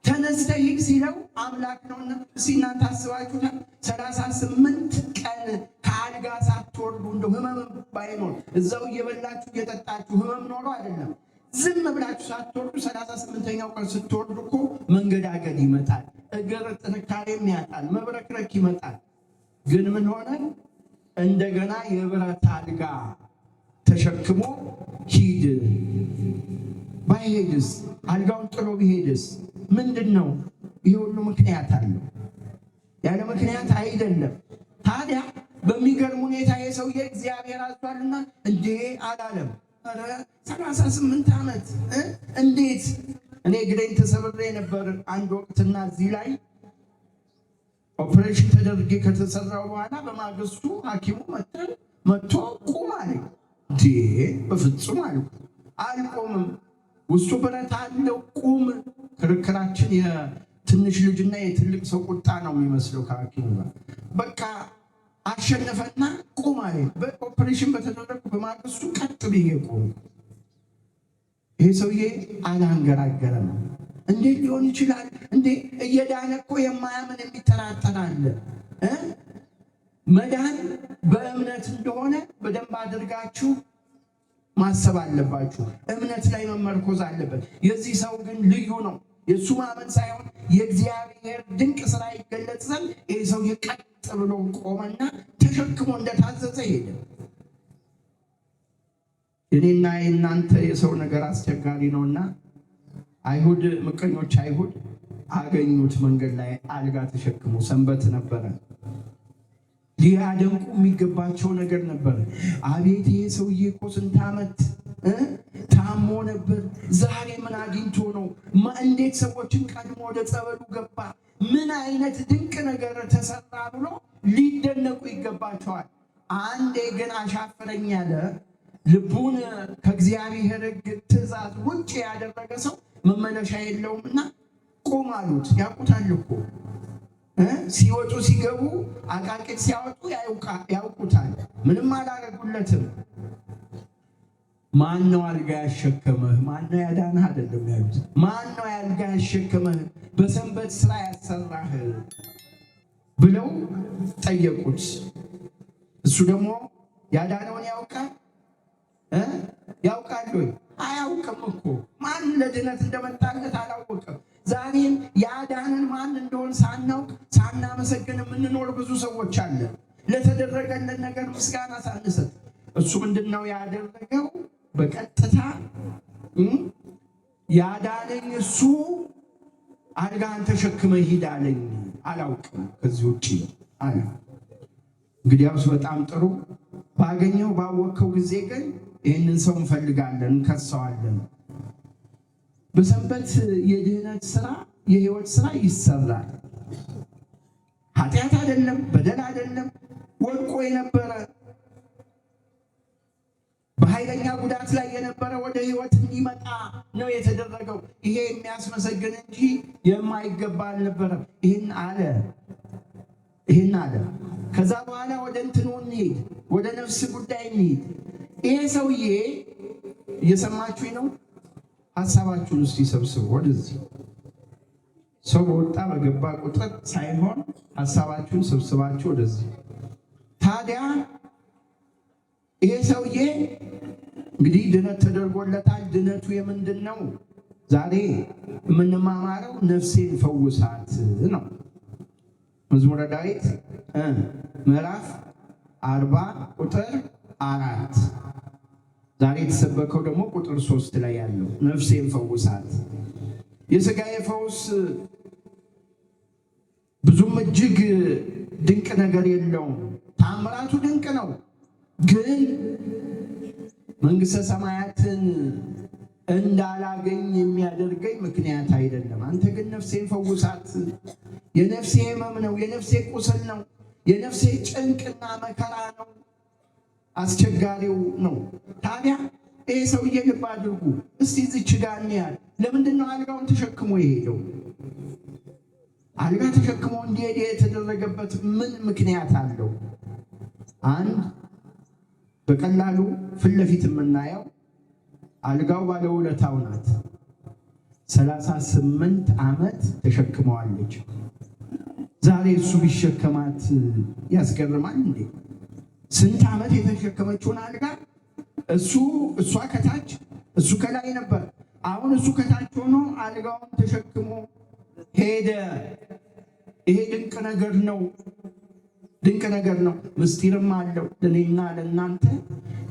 ተነስተህ ሂድ ሲለው አምላክ ነውና እናንተ አስባችሁታል? 38 ቀን ከአልጋ ሳትወርዱ እንደው ህመም ባይኖር እዛው እየበላችሁ እየጠጣችሁ ህመም ኖሮ አይደለም፣ ዝም ብላችሁ ሳትወርዱ 38ኛው ቀን ስትወርዱ እኮ መንገዳገድ ይመጣል፣ እግር ጥንካሬም ያጣል፣ መብረክረክ ይመጣል። ግን ምን ሆነ? እንደገና የብረት አልጋ ተሸክሞ ሂድ። ባይሄድስ? አልጋውን ጥሎ ቢሄድስ? ምንድን ነው? ይህ ሁሉ ምክንያት አለው። ያለ ምክንያት አይደለም። ታዲያ በሚገርም ሁኔታ የሰውዬ እግዚአብሔር አዟልና እንዴ አላለም። 38 ዓመት እንዴት? እኔ እግሬን ተሰብሬ ነበር አንድ ወቅትና እዚህ ላይ ኦፕሬሽን ተደርጌ ከተሰራው በኋላ በማግስቱ ሐኪሙ መጥቶ ቁም አለኝ። እንዴ በፍጹም አልኩ። አልቆምም፣ ውስጡ ብረት አለው፣ ቁም። ክርክራችን የትንሽ ልጅና የትልቅ ሰው ቁጣ ነው የሚመስለው ከሐኪሙ ጋር። በቃ አሸነፈና ቁም አለ። በኦፕሬሽን በተደረገ በማግስቱ ቀጥ ብዬ ቆም። ይሄ ሰውዬ አላንገራገረም። እንዴት ሊሆን ይችላል እንዴ? እየዳነ እኮ የማያምን የሚጠራጠር አለ። መዳን በእምነት እንደሆነ በደንብ አድርጋችሁ ማሰብ አለባችሁ። እምነት ላይ መመርኮዝ አለበት። የዚህ ሰው ግን ልዩ ነው። የእሱ ማመን ሳይሆን የእግዚአብሔር ድንቅ ስራ ይገለጽ ዘንድ ይህ ሰው ቀጥ ብሎ ቆመና ተሸክሞ እንደታዘዘ ሄደ። እኔና የእናንተ የሰው ነገር አስቸጋሪ ነውና አይሁድ ምቀኞች አይሁድ አገኙት መንገድ ላይ አልጋ ተሸክሞ። ሰንበት ነበረ። ሊያደንቁ የሚገባቸው ነገር ነበር። አቤት ይሄ ሰውዬ እኮ ስንት ዓመት ታሞ ነበር፣ ዛሬ ምን አግኝቶ ነው? እንዴት ሰዎችን ቀድሞ ወደ ጸበሉ ገባ? ምን አይነት ድንቅ ነገር ተሰራ ብሎ ሊደነቁ ይገባቸዋል። አንዴ ግን አሻፈረኝ ያለ ልቡን ከእግዚአብሔር ሕግ ትእዛዝ ውጭ ያደረገ ሰው መመለሻ የለውምና ቁም አሉት። ያውቁታል እኮ ሲወጡ ሲገቡ አቃቂት ሲያወጡ ያውቁታል። ምንም አላረጉለትም። ማን ነው አልጋ ያሸከመህ? ማን ነው ያዳነህ? አይደለም ያሉት። ማን ነው አልጋ ያሸከመህ በሰንበት ስራ ያሰራህ ብለው ጠየቁት። እሱ ደግሞ ያዳነውን ያውቃል ያውቃል ወይ? አያውቅም እኮ። ማን ለድነት እንደመጣለት አላወቅም። ዛሬም ያዳንን ማን እንደሆን ሳናውቅ ሳናመሰግን የምንኖር ብዙ ሰዎች አለ። ለተደረገልን ነገር ምስጋና ሳንሰጥ እሱ ምንድነው ያደረገው? በቀጥታ ያዳነኝ እሱ አልጋህን ተሸክመህ ሂድ አለኝ። አላውቅም ከዚህ ውጭ አለ። እንግዲያውስ በጣም ጥሩ። ባገኘው ባወቅከው ጊዜ ግን ይህንን ሰው እንፈልጋለን፣ እንከሰዋለን። በሰንበት የድህነት ስራ የህይወት ስራ ይሰራል። ኃጢአት አይደለም፣ በደል አይደለም። ወድቆ የነበረ በኃይለኛ ጉዳት ላይ የነበረ ወደ ህይወት እንዲመጣ ነው የተደረገው። ይሄ የሚያስመሰግን እንጂ የማይገባ አልነበረም። ይህን አለ። ከዛ በኋላ ወደ እንትኑ እንሂድ፣ ወደ ነፍስ ጉዳይ እንሂድ። ይሄ ሰውዬ እየሰማችሁኝ ነው? ሀሳባችሁን እስቲ ሰብስቡ። ወደዚህ ሰው በወጣ በገባ ቁጥር ሳይሆን ሀሳባችሁን ሰብስባችሁ ወደዚህ። ታዲያ ይሄ ሰውዬ እንግዲህ ድነት ተደርጎለታል። ድነቱ የምንድን ነው? ዛሬ የምንማማረው ነፍሴን ፈውሳት ነው። መዝሙረ ዳዊት ምዕራፍ 40 ቁጥር 4። ዛሬ የተሰበከው ደግሞ ቁጥር 3 ላይ ያለው ነፍሴን ፈውሳት። የሥጋዬ ፈውስ ብዙም እጅግ ድንቅ ነገር የለውም። ታምራቱ ድንቅ ነው፣ ግን መንግሥተ ሰማያትን እንዳላገኝ የሚያደርገኝ ምክንያት አይደለም። አንተ ግን ነፍሴን ፈውሳት። የነፍሴ ሕመም ነው፣ የነፍሴ ቁስል ነው፣ የነፍሴ ጭንቅና መከራ ነው፣ አስቸጋሪው ነው። ታዲያ ይሄ ሰውዬ ልብ አድርጉ እስቲ እዚች ጋር እንያል። ለምንድን ነው አልጋውን ተሸክሞ የሄደው? አልጋ ተሸክሞ እንዲሄድ የተደረገበት ምን ምክንያት አለው? አንድ በቀላሉ ፊት ለፊት የምናየው አልጋው ባለውለታው ናት። 38 ዓመት ተሸክመዋለች። ዛሬ እሱ ቢሸከማት ያስገርማል እንዴ? ስንት ዓመት የተሸከመችውን አልጋ እሷ ከታች እሱ ከላይ ነበር። አሁን እሱ ከታች ሆኖ አልጋውን ተሸክሞ ሄደ። ይሄ ድንቅ ነገር ነው፣ ድንቅ ነገር ነው። ምስጢርም አለው። ለእኔና ለእናንተ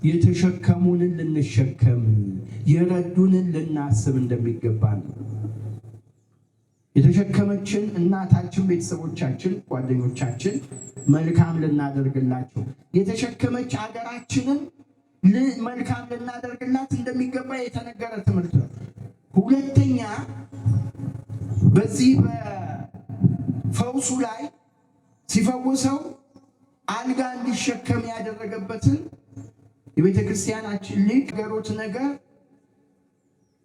የተሸከሙንን ልንሸከም የረዱንን ልናስብ እንደሚገባ ነው። የተሸከመችን እናታችን፣ ቤተሰቦቻችን፣ ጓደኞቻችን መልካም ልናደርግላቸው፣ የተሸከመች ሀገራችንን መልካም ልናደርግላት እንደሚገባ የተነገረ ትምህርት ነው። ሁለተኛ በዚህ በፈውሱ ላይ ሲፈውሰው አልጋ እንዲሸከም ያደረገበትን የቤተ ክርስቲያናችን ሊቅ ገሮት ነገር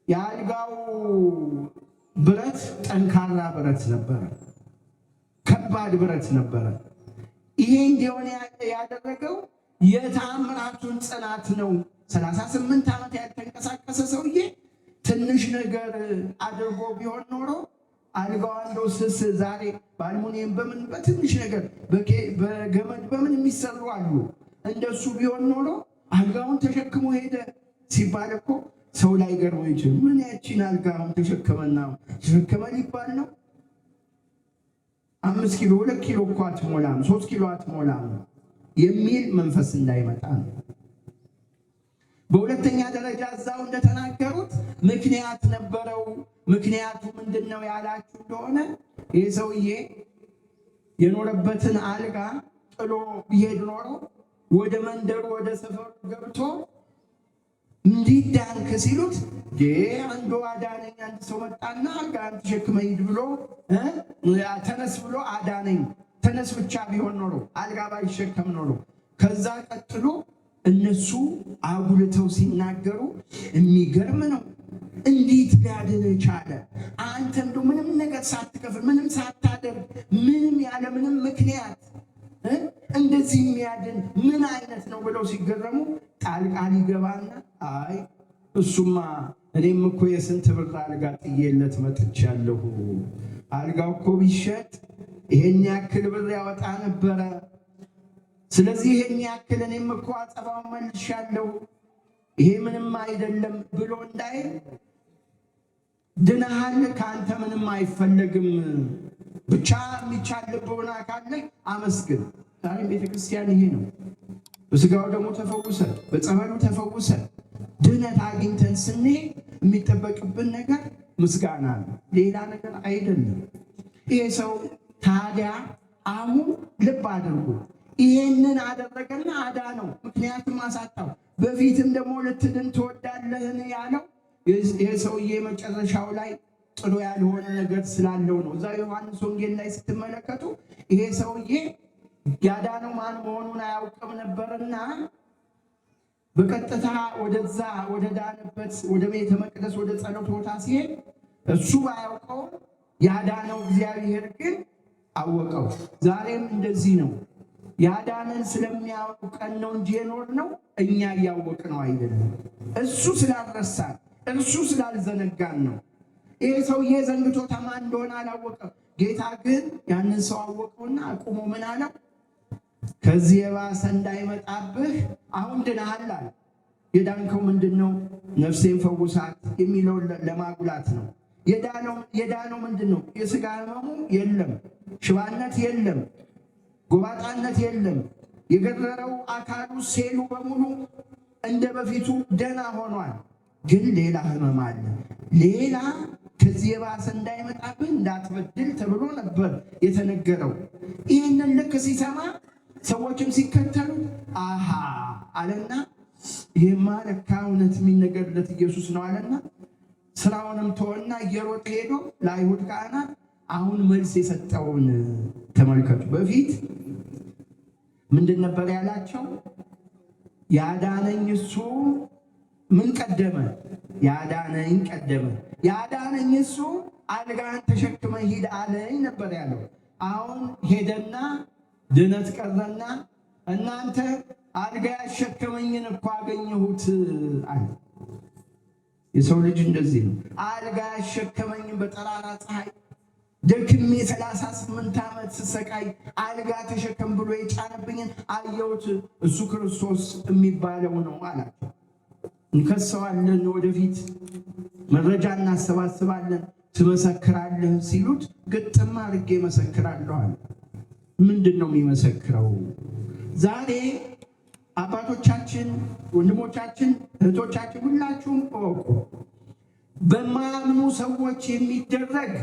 የአልጋው ብረት ጠንካራ ብረት ነበረ፣ ከባድ ብረት ነበረ። ይሄ እንዲሆን ያደረገው የተአምራቱን ጽናት ነው። 38 ዓመት ያልተንቀሳቀሰ ሰውዬ ትንሽ ነገር አድርጎ ቢሆን ኖሮ አልጋው እንደው ስስ ዛሬ በአልሙኒየም በምን በትንሽ ነገር በገመድ በምን የሚሰሩ አሉ። እንደሱ ቢሆን ኖሮ አልጋውን ተሸክሞ ሄደ ሲባል እኮ ሰው ላይ ገርሞ ይችል ምን ያቺን አልጋውን ተሸከመና ተሸከመ ሊባል ነው። 5 ኪሎ 2 ኪሎ እኮ አትሞላም፣ 3 ኪሎ አትሞላም የሚል መንፈስ እንዳይመጣ ነው። በሁለተኛ ደረጃ እዛው እንደተናገሩት ምክንያት ነበረው። ምክንያቱ ምንድነው ያላችሁ እንደሆነ ይህ ሰውዬ የኖረበትን አልጋ ጥሎ ቢሄድ ኖሮ ወደ መንደሩ ወደ ሰፈሩ ገብቶ እንዲዳንክ ሲሉት አንዱ አዳነኝ፣ አንድ ሰው መጣና አልጋን ተሸክመህ ሂድ ብሎ ተነስ ብሎ አዳነኝ። ተነስ ብቻ ቢሆን ኖሮ አልጋ ባይሸከም ኖሮ ከዛ ቀጥሎ እነሱ አጉልተው ሲናገሩ የሚገርም ነው። እንዴት ሊያድን ቻለ? አንተ እንደው ምንም ነገር ሳትከፍል ምንም ሳታደርግ ምንም ያለ ምንም ምክንያት እንደዚህ የሚያድን ምን አይነት ነው ብለው ሲገረሙ ጣልቃ ሊገባና አይ እሱማ እኔም እኮ የስንት ብር አልጋ ጥዬለት መጥቻለሁ። አልጋው እኮ ቢሸጥ ይሄን ያክል ብር ያወጣ ነበረ። ስለዚህ ይሄን ያክል እኔም እኮ አጸፋውን መልሻለሁ፣ ይሄ ምንም አይደለም ብሎ እንዳይ ድነሃል፣ ከአንተ ምንም አይፈለግም፣ ብቻ የሚቻል ልቦና ካለ አመስግን። ዛሬም ቤተክርስቲያን ይሄ ነው። በስጋው ደግሞ ተፈውሰን በጸበሉ ተፈውሰን ድነት አግኝተን ስንሄድ የሚጠበቅብን ነገር ምስጋና ነው፣ ሌላ ነገር አይደለም። ይሄ ሰው ታዲያ አሁን ልብ አድርጉ ይሄንን አደረገና አዳነው። ምክንያቱም አሳጣው። በፊትም ደግሞ ልትድን ትወዳለህን ያለው ይሄ ሰውዬ መጨረሻው ላይ ጥሎ ያልሆነ ነገር ስላለው ነው። እዛ ዮሐንስ ወንጌል ላይ ስትመለከቱ ይሄ ሰውዬ ያዳነው ማን መሆኑን አያውቅም ነበርና በቀጥታ ወደዛ ወደ ዳነበት ወደ ቤተ መቅደስ ወደ ጸሎት ቦታ ሲሄድ እሱ ባያውቀው ያዳነው እግዚአብሔር ግን አወቀው። ዛሬም እንደዚህ ነው። ያዳነን ስለሚያውቀን ነው እንጂ የኖርነው እኛ እያወቅነው አይደለም። እሱ ስላልረሳን እሱ ስላልዘነጋን ነው። ይሄ ሰውዬ ዘንግቶ ማን እንደሆነ አላወቀም። ጌታ ግን ያንን ሰው አወቀውና አቁሞ ምን አለው? ከዚህ የባሰ እንዳይመጣብህ አሁን ድነሃል አለ። የዳንከው ምንድነው? ነፍሴን ፈውሳት የሚለውን ለማጉላት ነው። የዳነው ምንድነው? የሥጋ ሕመሙ የለም፣ ሽባነት የለም፣ ጎባጣነት የለም። የገረረው አካሉ ሴሉ በሙሉ እንደ በፊቱ ደህና ሆኗል። ግን ሌላ ሕመም አለ። ሌላ ከዚህ የባሰ እንዳይመጣብህ እንዳትበድል ተብሎ ነበር የተነገረው። ይህንን ልክ ሲሰማ ሰዎችም ሲከተሉ አሃ አለና ይሄማ ለካ እውነት የሚነገርለት ኢየሱስ ነው አለና ስራውንም ተወና እየሮጠ ሄዶ ለአይሁድ ካህናት አሁን መልስ የሰጠውን ተመልከቱ። በፊት ምንድን ነበር ያላቸው? ያዳነኝ እሱ ምን ቀደመ? ያዳነኝ ቀደመ። ያዳነኝ እሱ አልጋን ተሸክመ ሂድ አለኝ ነበር ያለው። አሁን ሄደና ድነት ቀረና እናንተ አልጋ ያሸከመኝን እኮ አገኘሁት አለ። የሰው ልጅ እንደዚህ ነው። አልጋ ያሸከመኝን በጠራራ ፀሐይ ደክሜ 38 ዓመት ስሰቃይ አልጋ ተሸከም ብሎ የጫነብኝን አየሁት። እሱ ክርስቶስ የሚባለው ነው አላቸው። እንከሰዋለን፣ ወደፊት መረጃ እናሰባስባለን፣ ትመሰክራለህ ሲሉት ግጥም አድርጌ መሰክራለሁ አለ። ምንድን ነው የሚመሰክረው? ዛሬ አባቶቻችን፣ ወንድሞቻችን፣ እህቶቻችን ሁላችሁም እወቁ፣ በማያምኑ ሰዎች የሚደረግ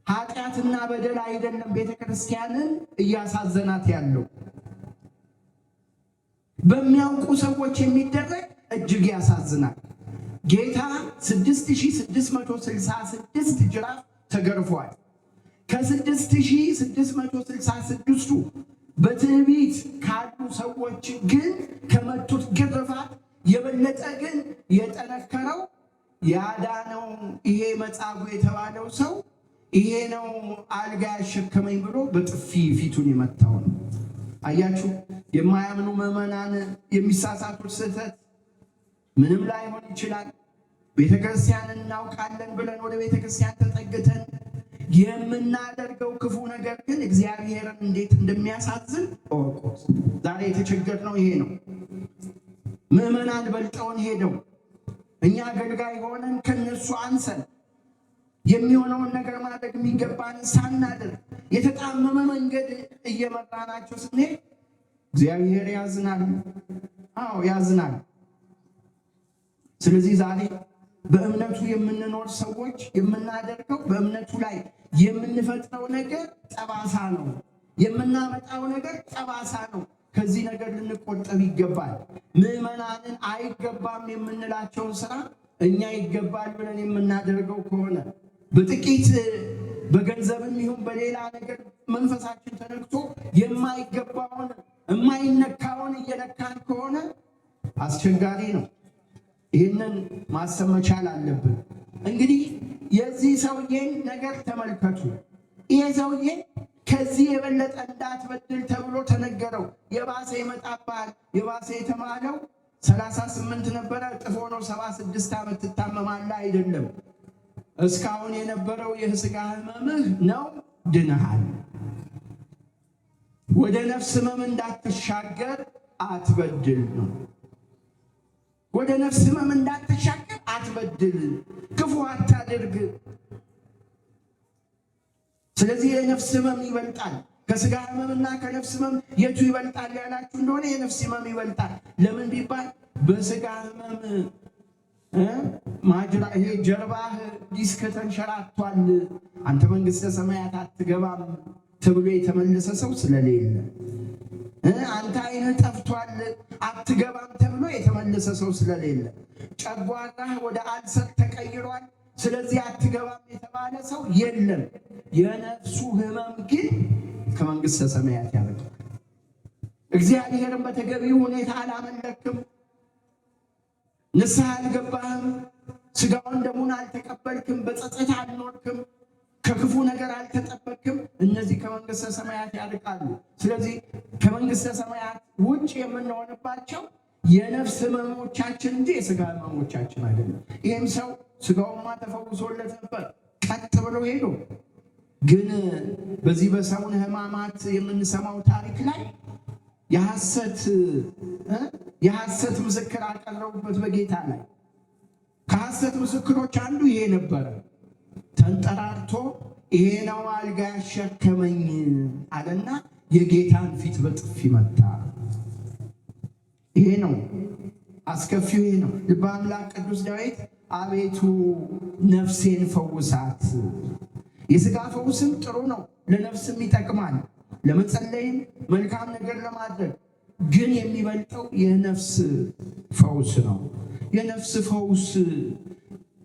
ኃጢአትና በደል አይደለም ቤተክርስቲያንን እያሳዘናት ያለው። በሚያውቁ ሰዎች የሚደረግ እጅግ ያሳዝናል። ጌታ 6666 ጅራፍ ተገርፏል። ከ6666ቱ በትዕቢት ካሉ ሰዎች ግን ከመቱት ግርፋት የበለጠ ግን የጠነከረው ያዳነው ይሄ መጻጉዕ የተባለው ሰው ይሄ ነው አልጋ ያሸከመኝ ብሎ በጥፊ ፊቱን የመታው ነው። አያችሁ፣ የማያምኑ ምዕመናን የሚሳሳቱት ስህተት ምንም ላይሆን ይችላል። ቤተክርስቲያን እናውቃለን ብለን ወደ ቤተክርስቲያን ተጠግተን የምናደርገው ክፉ ነገር ግን እግዚአብሔርን እንዴት እንደሚያሳዝን እወቁት። ዛሬ የተቸገርነው ይሄ ነው። ምዕመናን በልጠውን ሄደው እኛ አገልጋይ ሆነን ከነሱ አንሰን የሚሆነውን ነገር ማድረግ የሚገባን ሳናደርግ የተጣመመ መንገድ እየመራናቸው ስንሄድ እግዚአብሔር ያዝናል። አዎ ያዝናል። ስለዚህ ዛሬ በእምነቱ የምንኖር ሰዎች የምናደርገው በእምነቱ ላይ የምንፈጥረው ነገር ጠባሳ ነው። የምናመጣው ነገር ጠባሳ ነው። ከዚህ ነገር ልንቆጠብ ይገባል። ምዕመናንን አይገባም የምንላቸውን ስራ እኛ ይገባል ብለን የምናደርገው ከሆነ በጥቂት በገንዘብም ይሁን በሌላ ነገር መንፈሳችን ተነክቶ የማይገባውን የማይነካውን እየነካን ከሆነ አስቸጋሪ ነው። ይህንን ማሰብ መቻል አለብን። እንግዲህ የዚህ ሰውዬን ነገር ተመልከቱ። ይሄ ሰውዬ ከዚህ የበለጠ እንዳትበድል ተብሎ ተነገረው። የባሰ ይመጣብሃል። የባሰ የተባለው 38 ነበረ፣ እጥፍ ሆኖ 76 ዓመት ትታመማለህ አይደለም። እስካሁን የነበረው የሥጋ ሕመምህ ነው፣ ድነሃል። ወደ ነፍስ ሕመም እንዳትሻገር አትበድል ነው። ወደ ነፍስ ሕመም እንዳትሻገር አትበድል፣ ክፉ አታድርግ። ስለዚህ የነፍስ ሕመም ይበልጣል። ከሥጋ ሕመምና ከነፍስ ሕመም የቱ ይበልጣል ያላችሁ እንደሆነ የነፍስ ሕመም ይበልጣል። ለምን ቢባል በሥጋ ሕመም ይሄ ጀርባህ ዲስክ ተንሸራቷል፣ አንተ መንግሥተ ሰማያት አትገባም ተብሎ የተመለሰ ሰው ስለሌለ፣ አንተ ዓይንህ ጠፍቷል አትገባም ተብሎ የተመለሰ ሰው ስለሌለ፣ ጨጓራህ ወደ አልሰር ተቀይሯል ስለዚህ አትገባም የተባለ ሰው የለም። የነፍሱ ሕመም ግን ከመንግሥተ ሰማያት ያርቃል። እግዚአብሔርን በተገቢው ሁኔታ አላመለክም፣ ንስሐ አልገባህም፣ ሥጋውን ደሙን አልተቀበልክም፣ በጸጸት አልኖርክም፣ ከክፉ ነገር አልተጠበቅክም። እነዚህ ከመንግሥተ ሰማያት ያርቃሉ። ስለዚህ ከመንግሥተ ሰማያት ውጭ የምንሆንባቸው የነፍስ ሕመሞቻችን እንጂ የሥጋ ሕመሞቻችን አይደለም። ይህም ሰው ሥጋውማ ተፈውሶለት ነበር ቀጥ ብሎ ሄዶ፣ ግን በዚህ በሰሙነ ሕማማት የምንሰማው ታሪክ ላይ የሐሰት ምስክር አቀረቡበት በጌታ ላይ። ከሐሰት ምስክሮች አንዱ ይሄ ነበረ። ተንጠራርቶ ይሄ ነው አልጋ ያሸከመኝ አለና የጌታን ፊት በጥፊ መታ። ይሄ ነው አስከፊው፣ ይሄ ነው። ልበ አምላክ ቅዱስ ዳዊት አቤቱ ነፍሴን ፈውሳት። የሥጋ ፈውስም ጥሩ ነው፣ ለነፍስም ይጠቅማል፣ ለመጸለይም መልካም ነገር ለማድረግ ግን የሚበልጠው የነፍስ ፈውስ ነው። የነፍስ ፈውስ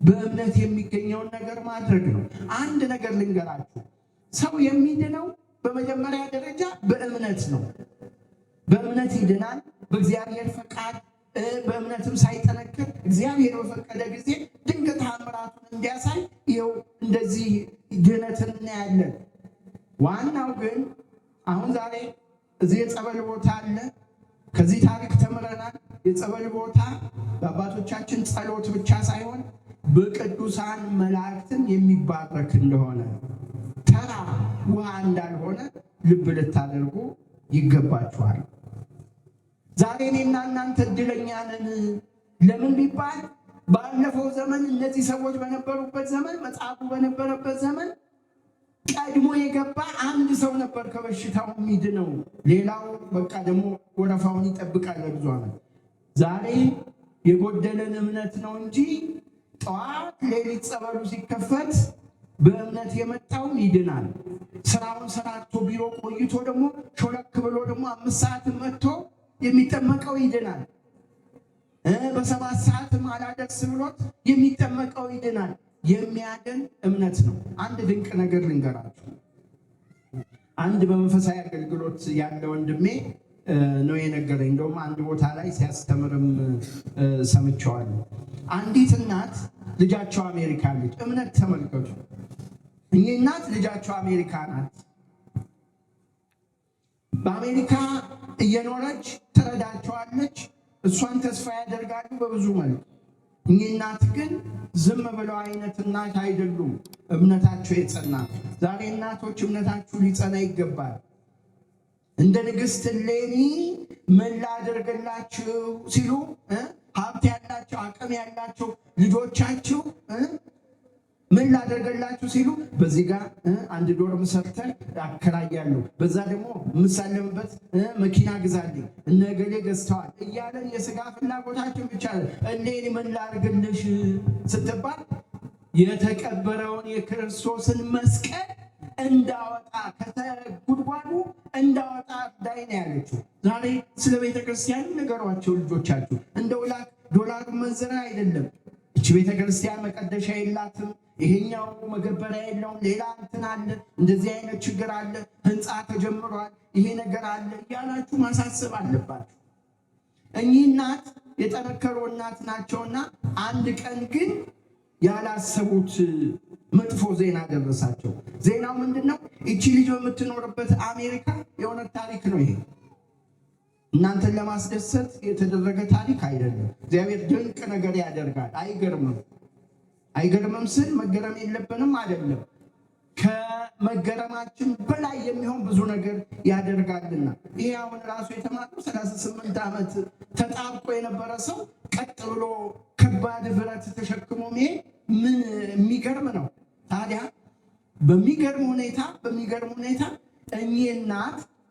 በእምነት የሚገኘውን ነገር ማድረግ ነው። አንድ ነገር ልንገራችሁ፣ ሰው የሚድነው በመጀመሪያ ደረጃ በእምነት ነው። በእምነት ይድናል፣ በእግዚአብሔር ፈቃድ። በእምነትም ሳይጠነክር እግዚአብሔር በፈቀደ ጊዜ ድንቅ ተአምራቱን እንዲያሳይ ይኸው እንደዚህ ድነትን እናያለን። ዋናው ግን አሁን ዛሬ እዚህ የጸበል ቦታ አለ። ከዚህ ታሪክ ተምረናል። የጸበል ቦታ በአባቶቻችን ጸሎት ብቻ ሳይሆን በቅዱሳን መላእክትም የሚባረክ እንደሆነ፣ ተራ ውሃ እንዳልሆነ ልብ ልታደርጉ ይገባችኋል። ዛሬ እኔና እናንተ እድለኛ ነን። ለምን ቢባል ባለፈው ዘመን እነዚህ ሰዎች በነበሩበት ዘመን፣ መጽሐፉ በነበረበት ዘመን ቀድሞ የገባ አንድ ሰው ነበር ከበሽታው የሚድነው። ሌላው በቃ ደግሞ ወረፋውን ይጠብቃል ለብዙ ዓመት። ዛሬ የጎደለን እምነት ነው እንጂ ጠዋት ሌሊት ጸበሉ ሲከፈት በእምነት የመጣውም ይድናል። ስራውን ሰራቶ ቢሮ ቆይቶ ደግሞ ሾለክ ብሎ ደግሞ 5 ሰዓት መጥቶ የሚጠመቀው ይድናል። በ7 ሰዓትም አላደርስ ብሎት የሚጠመቀው ይድናል። የሚያድን እምነት ነው። አንድ ድንቅ ነገር ልንገራችሁ። አንድ በመንፈሳዊ አገልግሎት ያለ ወንድሜ ነው የነገረኝ። እንደውም አንድ ቦታ ላይ ሲያስተምርም ሰምቸዋለሁ። አንዲት እናት ልጃቸው አሜሪካ ልጅ፣ እምነት ተመልከቱ። እኚህ እናት ልጃቸው አሜሪካ ናት። በአሜሪካ እየኖረች ትረዳቸዋለች። እሷን ተስፋ ያደርጋሉ በብዙ መልኩ። እኚህ እናት ግን ዝም ብለው አይነት እናት አይደሉም። እምነታቸው የጸና። ዛሬ እናቶች እምነታችሁ ሊጸና ይገባል። እንደ ንግሥት እሌኒ ምን ላደርግላችሁ ሲሉ ሀብት ያላቸው አቅም ያላቸው ልጆቻችሁ ምን ላደርግላችሁ ሲሉ በዚህ ጋር አንድ ዶርም ሰርተን አከራያለሁ፣ በዛ ደግሞ የምሳለምበት መኪና ግዛልኝ፣ እነገሌ ገዝተዋል እያለን የሥጋ ፍላጎታችን ብቻ እሌኒ ምን ላድርግልሽ ስትባል የተቀበረውን የክርስቶስን መስቀል እንዳወጣ ከተጉድጓዱ እንዳወጣ ዳይ ነው ያለችው። ዛሬ ስለ ቤተ ክርስቲያን ንገሯቸው ልጆቻችሁ። እንደው ዶላር መንዘራ አይደለም። እቺ ቤተ ክርስቲያን መቀደሻ የላትም፣ ይሄኛው መገበሪያ የለውም፣ ሌላ እንትን አለ፣ እንደዚህ አይነት ችግር አለ፣ ህንፃ ተጀምሯል፣ ይሄ ነገር አለ እያላችሁ ማሳሰብ አለባችሁ። እኚህ እናት የጠነከሩ እናት ናቸውና አንድ ቀን ግን ያላሰቡት መጥፎ ዜና ደረሳቸው። ዜናው ምንድነው? እቺ ልጅ በምትኖርበት አሜሪካ የሆነ ታሪክ ነው። ይሄ እናንተን ለማስደሰት የተደረገ ታሪክ አይደለም። እግዚአብሔር ድንቅ ነገር ያደርጋል። አይገርምም? አይገርምም ስል መገረም የለብንም አይደለም። ከመገረማችን በላይ የሚሆን ብዙ ነገር ያደርጋልና ይሄ አሁን ራሱ የተማረው 38 ዓመት ተጣብቆ የነበረ ሰው ቀጥ ብሎ ከባድ ብረት ተሸክሞ መሄድ ምን የሚገርም ነው። ታዲያ በሚገርም ሁኔታ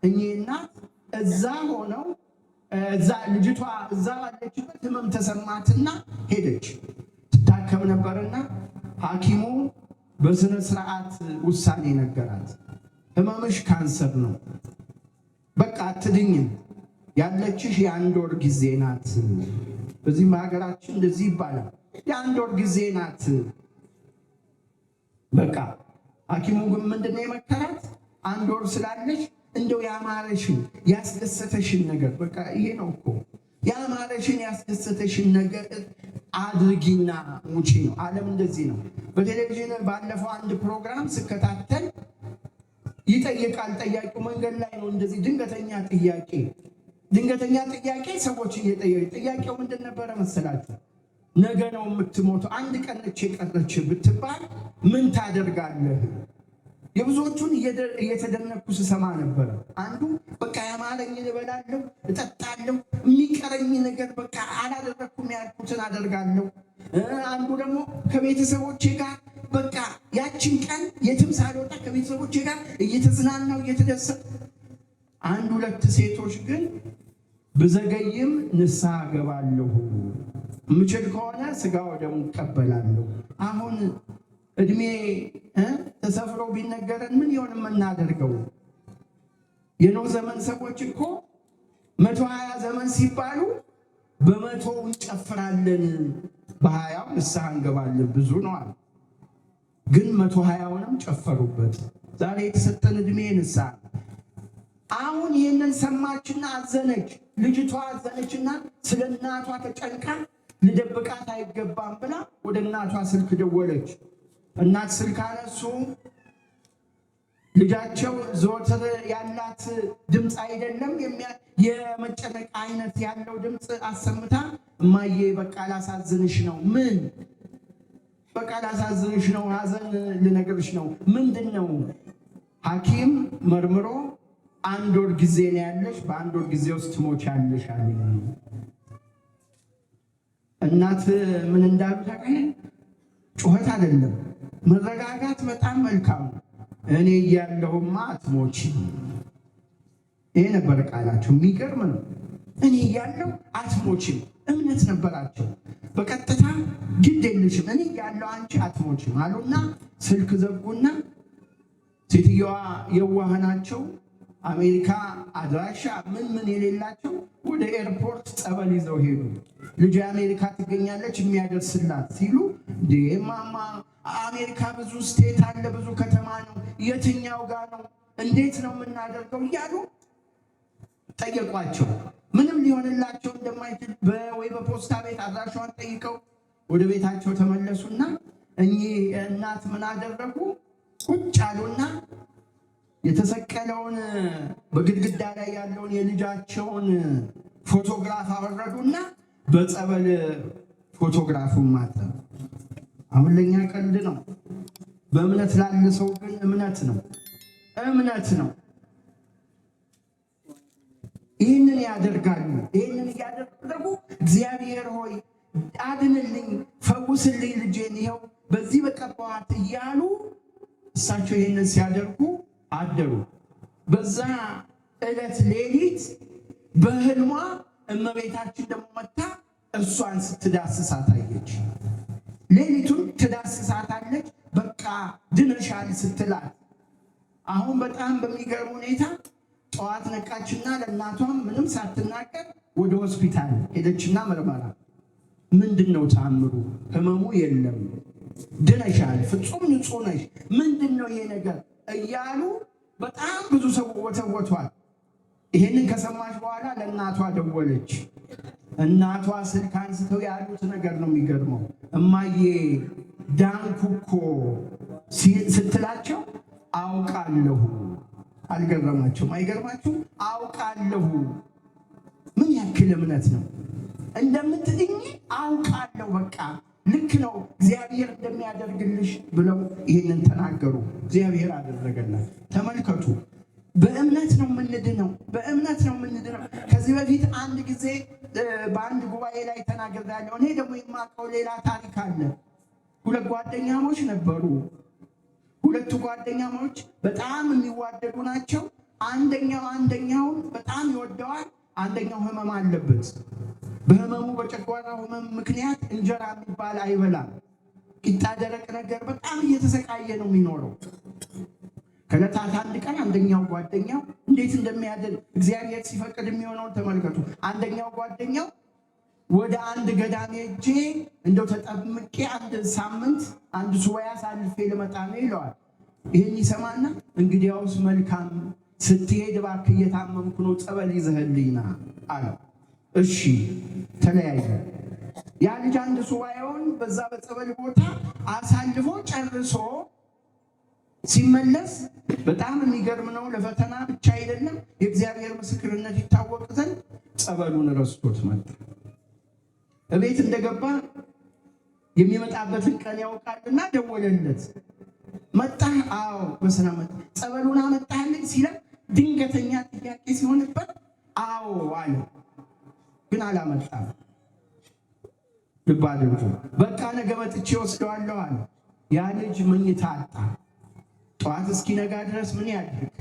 እኚህ እናት እዛ ሆነው ልጅቷ እዛ ባለችበት ህመም ተሰማትና ሄደች። ትታከም ነበርና ሐኪሙ በስነ ስርዓት ውሳኔ ነገራት። ህመምሽ ካንሰር ነው፣ በቃ አትድኝም፣ ያለችሽ የ1 ወር ጊዜ ናት። በዚህም ሀገራችን እንደዚህ ይባላል፣ የ1 ወር ጊዜ ናት። በቃ ሐኪሙ ግን ምንድነው የመከራት? 1 ወር ስላለሽ እንደው ያማረሽን ያስደሰተሽን ነገር በቃ ይሄ ነው እኮ ያማረሽን ያስደሰተሽን ነገር አድርጊና ሙቺ ነው። ዓለም እንደዚህ ነው። በቴሌቪዥን ባለፈው አንድ ፕሮግራም ስከታተል ይጠይቃል ጠያቂው መንገድ ላይ ነው። እንደዚህ ድንገተኛ ጥያቄ ሰዎች እየጠየቁ ጥያቄው ምንድን ነበረ መሰላችሁ? ነገ ነው የምትሞተው፣ 1 ቀን ነች የቀረች ብትባል ምን ታደርጋለህ? የብዙዎቹን እየተደነኩ ስሰማ ነበረ። አንዱ በቃ ያማረኝን እበላለሁ፣ እጠጣለሁ፣ የሚቀረኝ ነገር በቃ አላደረኩም ያልኩትን አደርጋለሁ። አንዱ ደግሞ ከቤተሰቦቼ ጋር በቃ ያችን ቀን የትም ሳልወጣ ከቤተሰቦቼ ጋር እየተዝናናው እየተደሰት። 1-2 ሴቶች ግን ብዘገይም ንስሐ እገባለሁ፣ ምችል ከሆነ ስጋ ወደሙ እቀበላለሁ። አሁን እድሜ ተሰፍሮ ቢነገረን ምን ይሆን የምናደርገው? የኖህ ዘመን ሰዎች እኮ 120 ዘመን ሲባሉ በ100 እንጨፍራለን፣ በ20 ንስሐ እንገባለን ብዙ ነው አለ። ግን 120ንም ጨፈሩበት። ዛሬ የተሰጠን እድሜ ንስሐ። አሁን ይህንን ሰማችና አዘነች። ልጅቷ አዘነችና ስለ እናቷ ተጨንቃ ልደብቃት አይገባም ብላ ወደ እናቷ ስልክ ደወለች። እናት ስልክ አነሱ። ልጃቸው ዘወትር ያላት ድምፅ አይደለም፣ የመጨነቅ አይነት ያለው ድምፅ አሰምታ እማዬ በቃ ላሳዝንሽ ነው። ምን በቃ ላሳዝንሽ ነው፣ ሀዘን ልነግርሽ ነው። ምንድን ነው? ሐኪም መርምሮ 1 ወር ጊዜ ነው ያለሽ፣ በ1 ወር ጊዜ ውስጥ ትሞቻለሽ አለ። እናት ምን እንዳሉ ታውቃለህ? ጩኸት አይደለም፣ መረጋጋት በጣም መልካም። እኔ እያለሁማ አትሞቺ። ይሄ ነበር ቃላቸው። የሚገርም ነው። እኔ እያለሁ አትሞቺም። እምነት ነበራቸው። በቀጥታ ግድ የለሽም እኔ እያለሁ አንቺ አትሞቺም አሉና ስልክ ዘጉና ሴትዮዋ የዋህ ናቸው። አሜሪካ አድራሻ ምን የሌላቸው ወደ ኤርፖርት ጸበል ይዘው ሄዱ። ልጅ አሜሪካ ትገኛለች የሚያደርስላት ሲሉ ማማ አሜሪካ ብዙ ስቴት አለ፣ ብዙ ከተማ ነው፣ የትኛው ጋር ነው? እንዴት ነው የምናደርገው? እያሉ ጠየቋቸው። ምንም ሊሆንላቸው እንደማይችል ወይ በፖስታ ቤት አድራሻዋን ጠይቀው ወደ ቤታቸው ተመለሱና እኚህ እናት ምን አደረጉ? ቁጭ አሉና የተሰቀለውን በግድግዳ ላይ ያለውን የልጃቸውን ፎቶግራፍ አወረዱና በጸበል ፎቶግራፉን ማተም። አሁን ለኛ ቀልድ ነው፣ በእምነት ላለ ሰው ግን እምነት ነው። ይህንን ያደርጋሉ። ይህንን እያደረጉ እግዚአብሔር ሆይ አድንልኝ፣ ፈውስልኝ ልጄን ይኸው በዚህ በቀባዋት እያሉ እሳቸው ይህንን ሲያደርጉ አደሩ። በዛ ዕለት ሌሊት በህልሟ እመቤታችን ደግሞ መታ እሷን ስትዳስሳት አየች። ሌሊቱን ትዳስሳታለች። በቃ ድነሻል ስትላት አሁን በጣም በሚገርም ሁኔታ ጠዋት ነቃችና ለእናቷም ምንም ሳትናገር ወደ ሆስፒታል ሄደችና መርመራ። ምንድነው ታምሩ? ህመሙ የለም፣ ድነሻል፣ ፍጹም ንጹህ ነሽ፣ ምንድነው ይሄ ነገር እያሉ በጣም ብዙ ሰው ወተወቷል። ይሄንን ከሰማች በኋላ ለእናቷ ደወለች። እናቷ ስልክ አንስተው ያሉት ነገር ነው የሚገርመው። እማዬ ዳንኩ እኮ ስትላቸው አውቃለሁ። አልገረማቸውም? አይገርማችሁም? አውቃለሁ። ምን ያክል እምነት ነው! እንደምትድኝ አውቃለሁ። በቃ ልክ ነው፣ እግዚአብሔር እንደሚያደርግልሽ ብለው ይህንን ተናገሩ። እግዚአብሔር አደረገላት። ተመልከቱ፣ በእምነት ነው የምንድነው። ከዚህ በፊት አንድ ጊዜ በአንድ ጉባኤ ላይ ተናግሬያለሁ። እኔ ደግሞ የማውቀው ሌላ ታሪክ አለ። ሁለት ጓደኛሞች ነበሩ። ሁለቱ ጓደኛሞች በጣም የሚዋደዱ ናቸው። አንደኛውን በጣም ይወደዋል፣ አንደኛው ህመም አለበት። በህመሙ በጨጓራ ህመም ምክንያት እንጀራ የሚባል አይበላም። ቂጣ፣ ደረቅ ነገር በጣም እየተሰቃየ ነው የሚኖረው። ከዕለታት አንድ ቀን አንደኛው ጓደኛው እንዴት እንደሚያድን እግዚአብሔር ሲፈቅድ የሚሆነውን ተመልከቱ። አንደኛው ጓደኛው ወደ አንድ ገዳም ሄጄ እንደው ተጠምቄ አንድ ሳምንት አንድ ሱባኤ አሳልፌ ልመጣ ነው ይለዋል። ይህን ይሰማና እንግዲያውስ መልካም፣ ስትሄድ እባክህ እየታመምኩ ነው፣ ጸበል ይዘህልኝ ና አለው። እሺ ተለያየ። ያ ልጅ አንድ ሱባኤውን በዛ በጸበል ቦታ አሳልፎ ጨርሶ ሲመለስ በጣም የሚገርም ነው። ለፈተና ብቻ አይደለም፣ የእግዚአብሔር ምስክርነት ይታወቅ ዘንድ ጸበሉን ረስቶት መጣ። እቤት እንደገባ የሚመጣበትን ቀን ያውቃልና ደወለለት። መጣ? አዎ በሰላም መጣ። ጸበሉን አመጣልኝ ሲለው ድንገተኛ ጥያቄ ሲሆንበት አዎ አለ። ግን አላመጣም። ልብ አድርጉ። በቃ ነገ መጥቼ ወስደዋለሁ አለ። ያ ልጅ መኝታ አጣ። ጠዋት እስኪነጋ ድረስ ምን ያድርግ?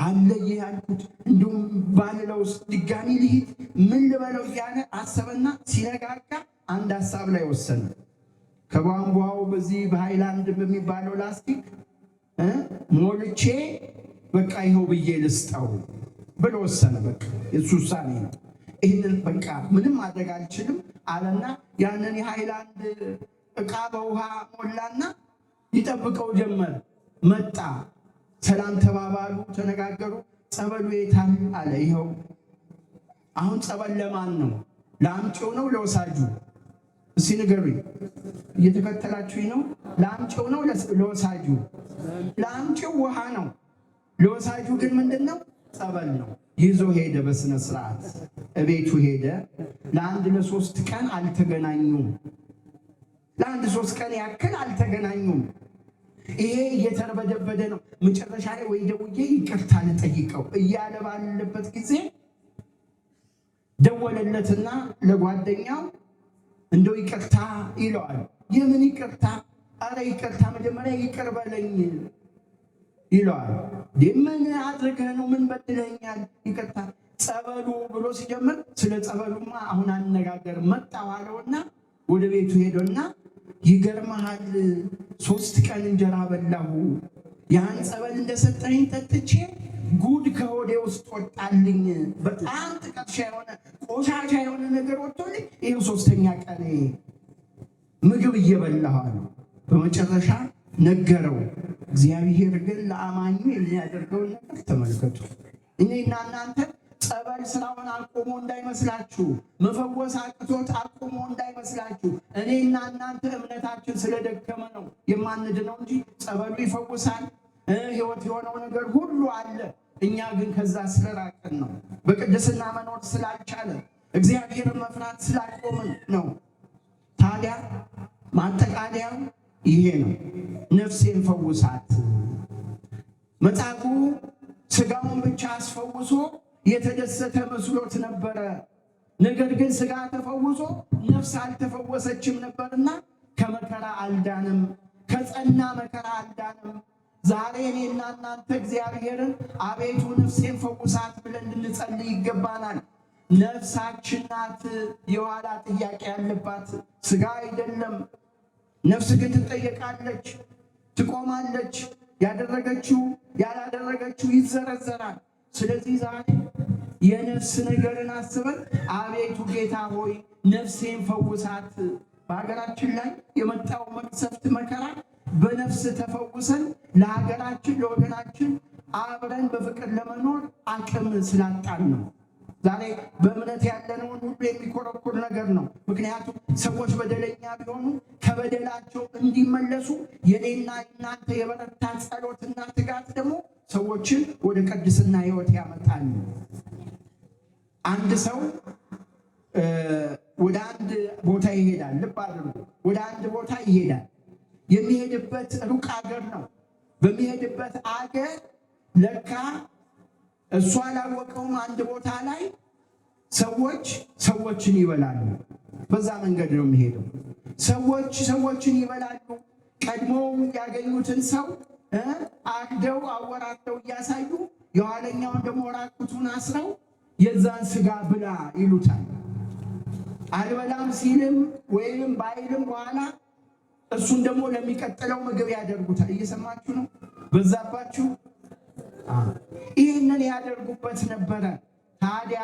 አለየ ያልኩት እንዲሁም ባልለው ድጋሚ ልሂድ ምን ልበለው እያለ አሰበና ሲነጋጋ አንድ ሀሳብ ላይ ወሰነ። ከቧንቧው በዚህ በሃይላንድ በሚባለው ላስቲክ ሞልቼ በቃ ይኸው ብዬ ልስጠው ብሎ ወሰነ። በቃ የሱ ውሳኔ ነው። ይህንን በቃ ምንም ማድረግ አልችልም አለና ያንን የሃይላንድ ዕቃ በውሃ ሞላና ይጠብቀው ጀመር። መጣ። ሰላም ተባባሉ፣ ተነጋገሩ። ጸበሉ የታል አለ። ይኸው። አሁን ጸበል ለማን ነው? ለአምጪው ነው ለወሳጁ? እስኪ ንገሩኝ። እየተከተላችሁኝ ነው? ለአምጪው ነው ለወሳጁ? ለአምጪው ውሃ ነው፣ ለወሳጁ ግን ምንድን ነው? ጸበል ነው። ይዞ ሄደ። በስነ ስርዓት እቤቱ ሄደ። ለአንድ ለሶስት ቀን አልተገናኙም። ለአንድ 3 ቀን ያክል አልተገናኙም። ይሄ እየተርበደበደ ነው። መጨረሻ ላይ ወይ ደውዬ ይቅርታ ልጠይቀው እያለ ባለበት ጊዜ ደወለለትና ለጓደኛው እንደው ይቅርታ ይለዋል። የምን ይቅርታ? አረ ይቅርታ መጀመሪያ ይቅር በለኝ ይለዋል። ምን አድርገህ ነው? ምን በድለኛል? ይቅርታ ጸበሉ ብሎ ሲጀምር ስለ ጸበሉማ አሁን አነጋገር መጣው አለውና ወደ ቤቱ ሄዶና ይገርመሃል 3 ቀን እንጀራ በላሁ፣ ያን ጸበል እንደሰጠኝ ጠጥቼ ጉድ ከሆዴ ውስጥ ወጣልኝ። በጣም ጥቀሻ የሆነ ቆሻሻ የሆነ ነገር ወጥቶልኝ ይኸው 3ኛ ቀን ምግብ እየበላሁ ነው። በመጨረሻ ነገረው። እግዚአብሔር ግን ለአማኙ የሚያደርገውን ነገር ተመልከቱ። እኔና እናንተ ጸበል ስራውን አቁሞ እንዳይመስላችሁ፣ መፈወስ አቅቶት አቁሞ እንዳይመስላችሁ። እኔና እናንተ እምነታችን ስለደከመ ነው የማንድነው እንጂ ጸበሉ ይፈውሳል። ሕይወት የሆነው ነገር ሁሉ አለ። እኛ ግን ከዛ ስለራቅን ነው። በቅድስና መኖር ስላልቻለ እግዚአብሔርን መፍራት ስላቆምን ነው። ታዲያ ማጠቃለያው ይሄ ነው። ነፍሴን ፈውሳት። መጻጉዕ ስጋውን ብቻ አስፈውሶ የተደሰተ መስሎት ነበረ። ነገር ግን ስጋ ተፈውሶ ነፍስ አልተፈወሰችም ነበርና ከመከራ አልዳንም፣ ከጸና መከራ አልዳንም። ዛሬ እኔና እናንተ እግዚአብሔርን አቤቱ ነፍሴን ፈውሳት ብለን ልንጸልይ ይገባናል። ነፍሳችን ናት የኋላ ጥያቄ ያለባት፣ ስጋ አይደለም። ነፍስ ግን ትጠየቃለች፣ ትቆማለች። ያደረገችው ያላደረገችው ይዘረዘራል። ስለዚህ ዛሬ የነፍስ ነገርን አስበን አቤቱ ጌታ ሆይ ነፍሴን ፈውሳት። በሀገራችን ላይ የመጣው መቅሰፍት መከራ በነፍስ ተፈውሰን ለሀገራችን ለወገናችን አብረን በፍቅር ለመኖር አቅም ስላጣን ነው። ዛሬ በእምነት ያለነውን ሁሉ የሚኮረኩር ነገር ነው። ምክንያቱም ሰዎች በደለኛ ቢሆኑ ከበደላቸው እንዲመለሱ የኔና እናንተ የበረታ ጸሎትና ትጋት ደግሞ ሰዎችን ወደ ቅድስና ሕይወት ያመጣል። አንድ ሰው ወደ አንድ ቦታ ይሄዳል። ልብ አድርጉ፣ ወደ አንድ ቦታ ይሄዳል። የሚሄድበት ሩቅ አገር ነው። በሚሄድበት አገር ለካ እሱ አላወቀውም። አንድ ቦታ ላይ ሰዎችን ይበላሉ። በዛ መንገድ ነው የሚሄደው። ሰዎችን ይበላሉ። ቀድሞው ያገኙትን ሰው አርደው አወራርደው እያሳዩ የኋለኛውን ደግሞ ራቁቱን አስረው የዛን ስጋ ብላ ይሉታል። አልበላም ሲልም ወይም ባይልም በኋላ እሱን ደግሞ ለሚቀጥለው ምግብ ያደርጉታል። እየሰማችሁ ነው? በዛባችሁ። ይህንን ያደርጉበት ነበረ። ታዲያ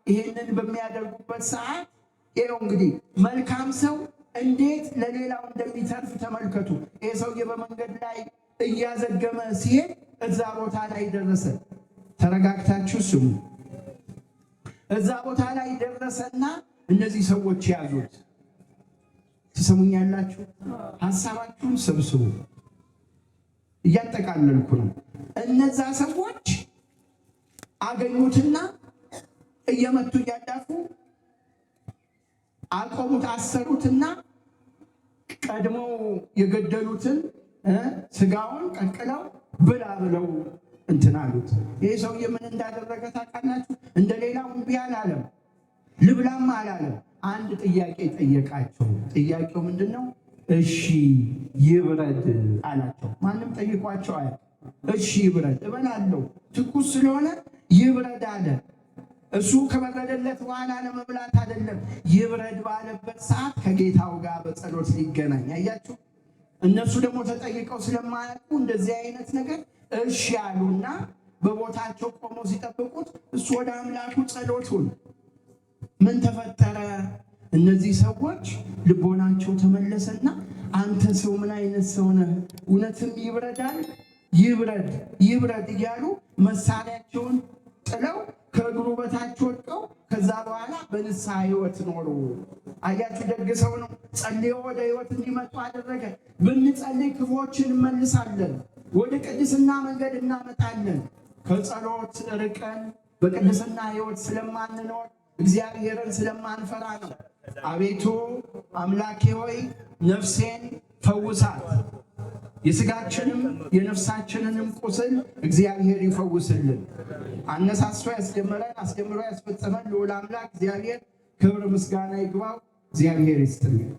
ይህንን በሚያደርጉበት ሰዓት ይኸው እንግዲህ መልካም ሰው እንዴት ለሌላው እንደሚተርፍ ተመልከቱ። ይህ ሰውዬ በመንገድ ላይ እያዘገመ ሲሄድ እዛ ቦታ ላይ ደረሰ። ተረጋግታችሁ ስሙ። እዛ ቦታ ላይ ደረሰና እነዚህ ሰዎች ያዙት። ትሰሙኛላችሁ? ሐሳባችሁን ሰብስቡ። እያጠቃለልኩ ነው። እነዛ ሰዎች አገኙትና እየመቱ እያዳፉ አቆሙት፣ አሰሩትና ቀድመው የገደሉትን ስጋውን ቀቅለው ብላ ብለው እንትን አሉት። ይሄ ሰውዬ ምን እንዳደረገ ታውቃላችሁ? እንደሌላው እምቢ አላለም፣ ልብላም አላለም። አንድ ጥያቄ ጠየቃቸው። ጥያቄው ምንድን ነው? እሺ ይብረድ አላቸው። ማንም ጠይቋቸው አያውቅም። እሺ ይብረድ፣ እበላለሁ፣ ትኩስ ስለሆነ ይብረድ አለ። እሱ ከበረደለት በኋላ ለመብላት አይደለም፣ ይብረድ ባለበት ሰዓት ከጌታው ጋር በጸሎት ሊገናኝ። አያችሁ፣ እነሱ ደግሞ ተጠይቀው ስለማያውቁ እንደዚህ አይነት ነገር እሺ ያሉና በቦታቸው ቆመው ሲጠብቁት እሱ ወደ አምላኩ ጸሎቱን ምን ተፈጠረ? እነዚህ ሰዎች ልቦናቸው ተመለሰና አንተ ሰው ምን አይነት ሰው ነህ? እውነትም ይብረዳል? ይብረድ ይብረድ እያሉ መሳሪያቸውን ጥለው ከእግሩ በታች ወድቀው ከዛ በኋላ በንስሐ ሕይወት ኖሩ። አያችሁ፣ ደግ ሰው ነው። ጸልዮ ወደ ሕይወት እንዲመጡ አደረገ። ብንጸልይ ክፉዎችን እንመልሳለን፣ ወደ ቅድስና መንገድ እናመጣለን። ከጸሎት ርቀን በቅድስና ሕይወት ስለማንኖር እግዚአብሔርን ስለማንፈራ ነው። አቤቱ አምላኬ ሆይ ነፍሴን ፈውሳት። የሥጋችንም የነፍሳችንንም ቁስል እግዚአብሔር ይፈውስልን። አነሳስቶ ያስጀመረን አስጀምሮ ያስፈጸመን ልዑል አምላክ እግዚአብሔር ክብር ምስጋና ይግባው። እግዚአብሔር ይስጥልን።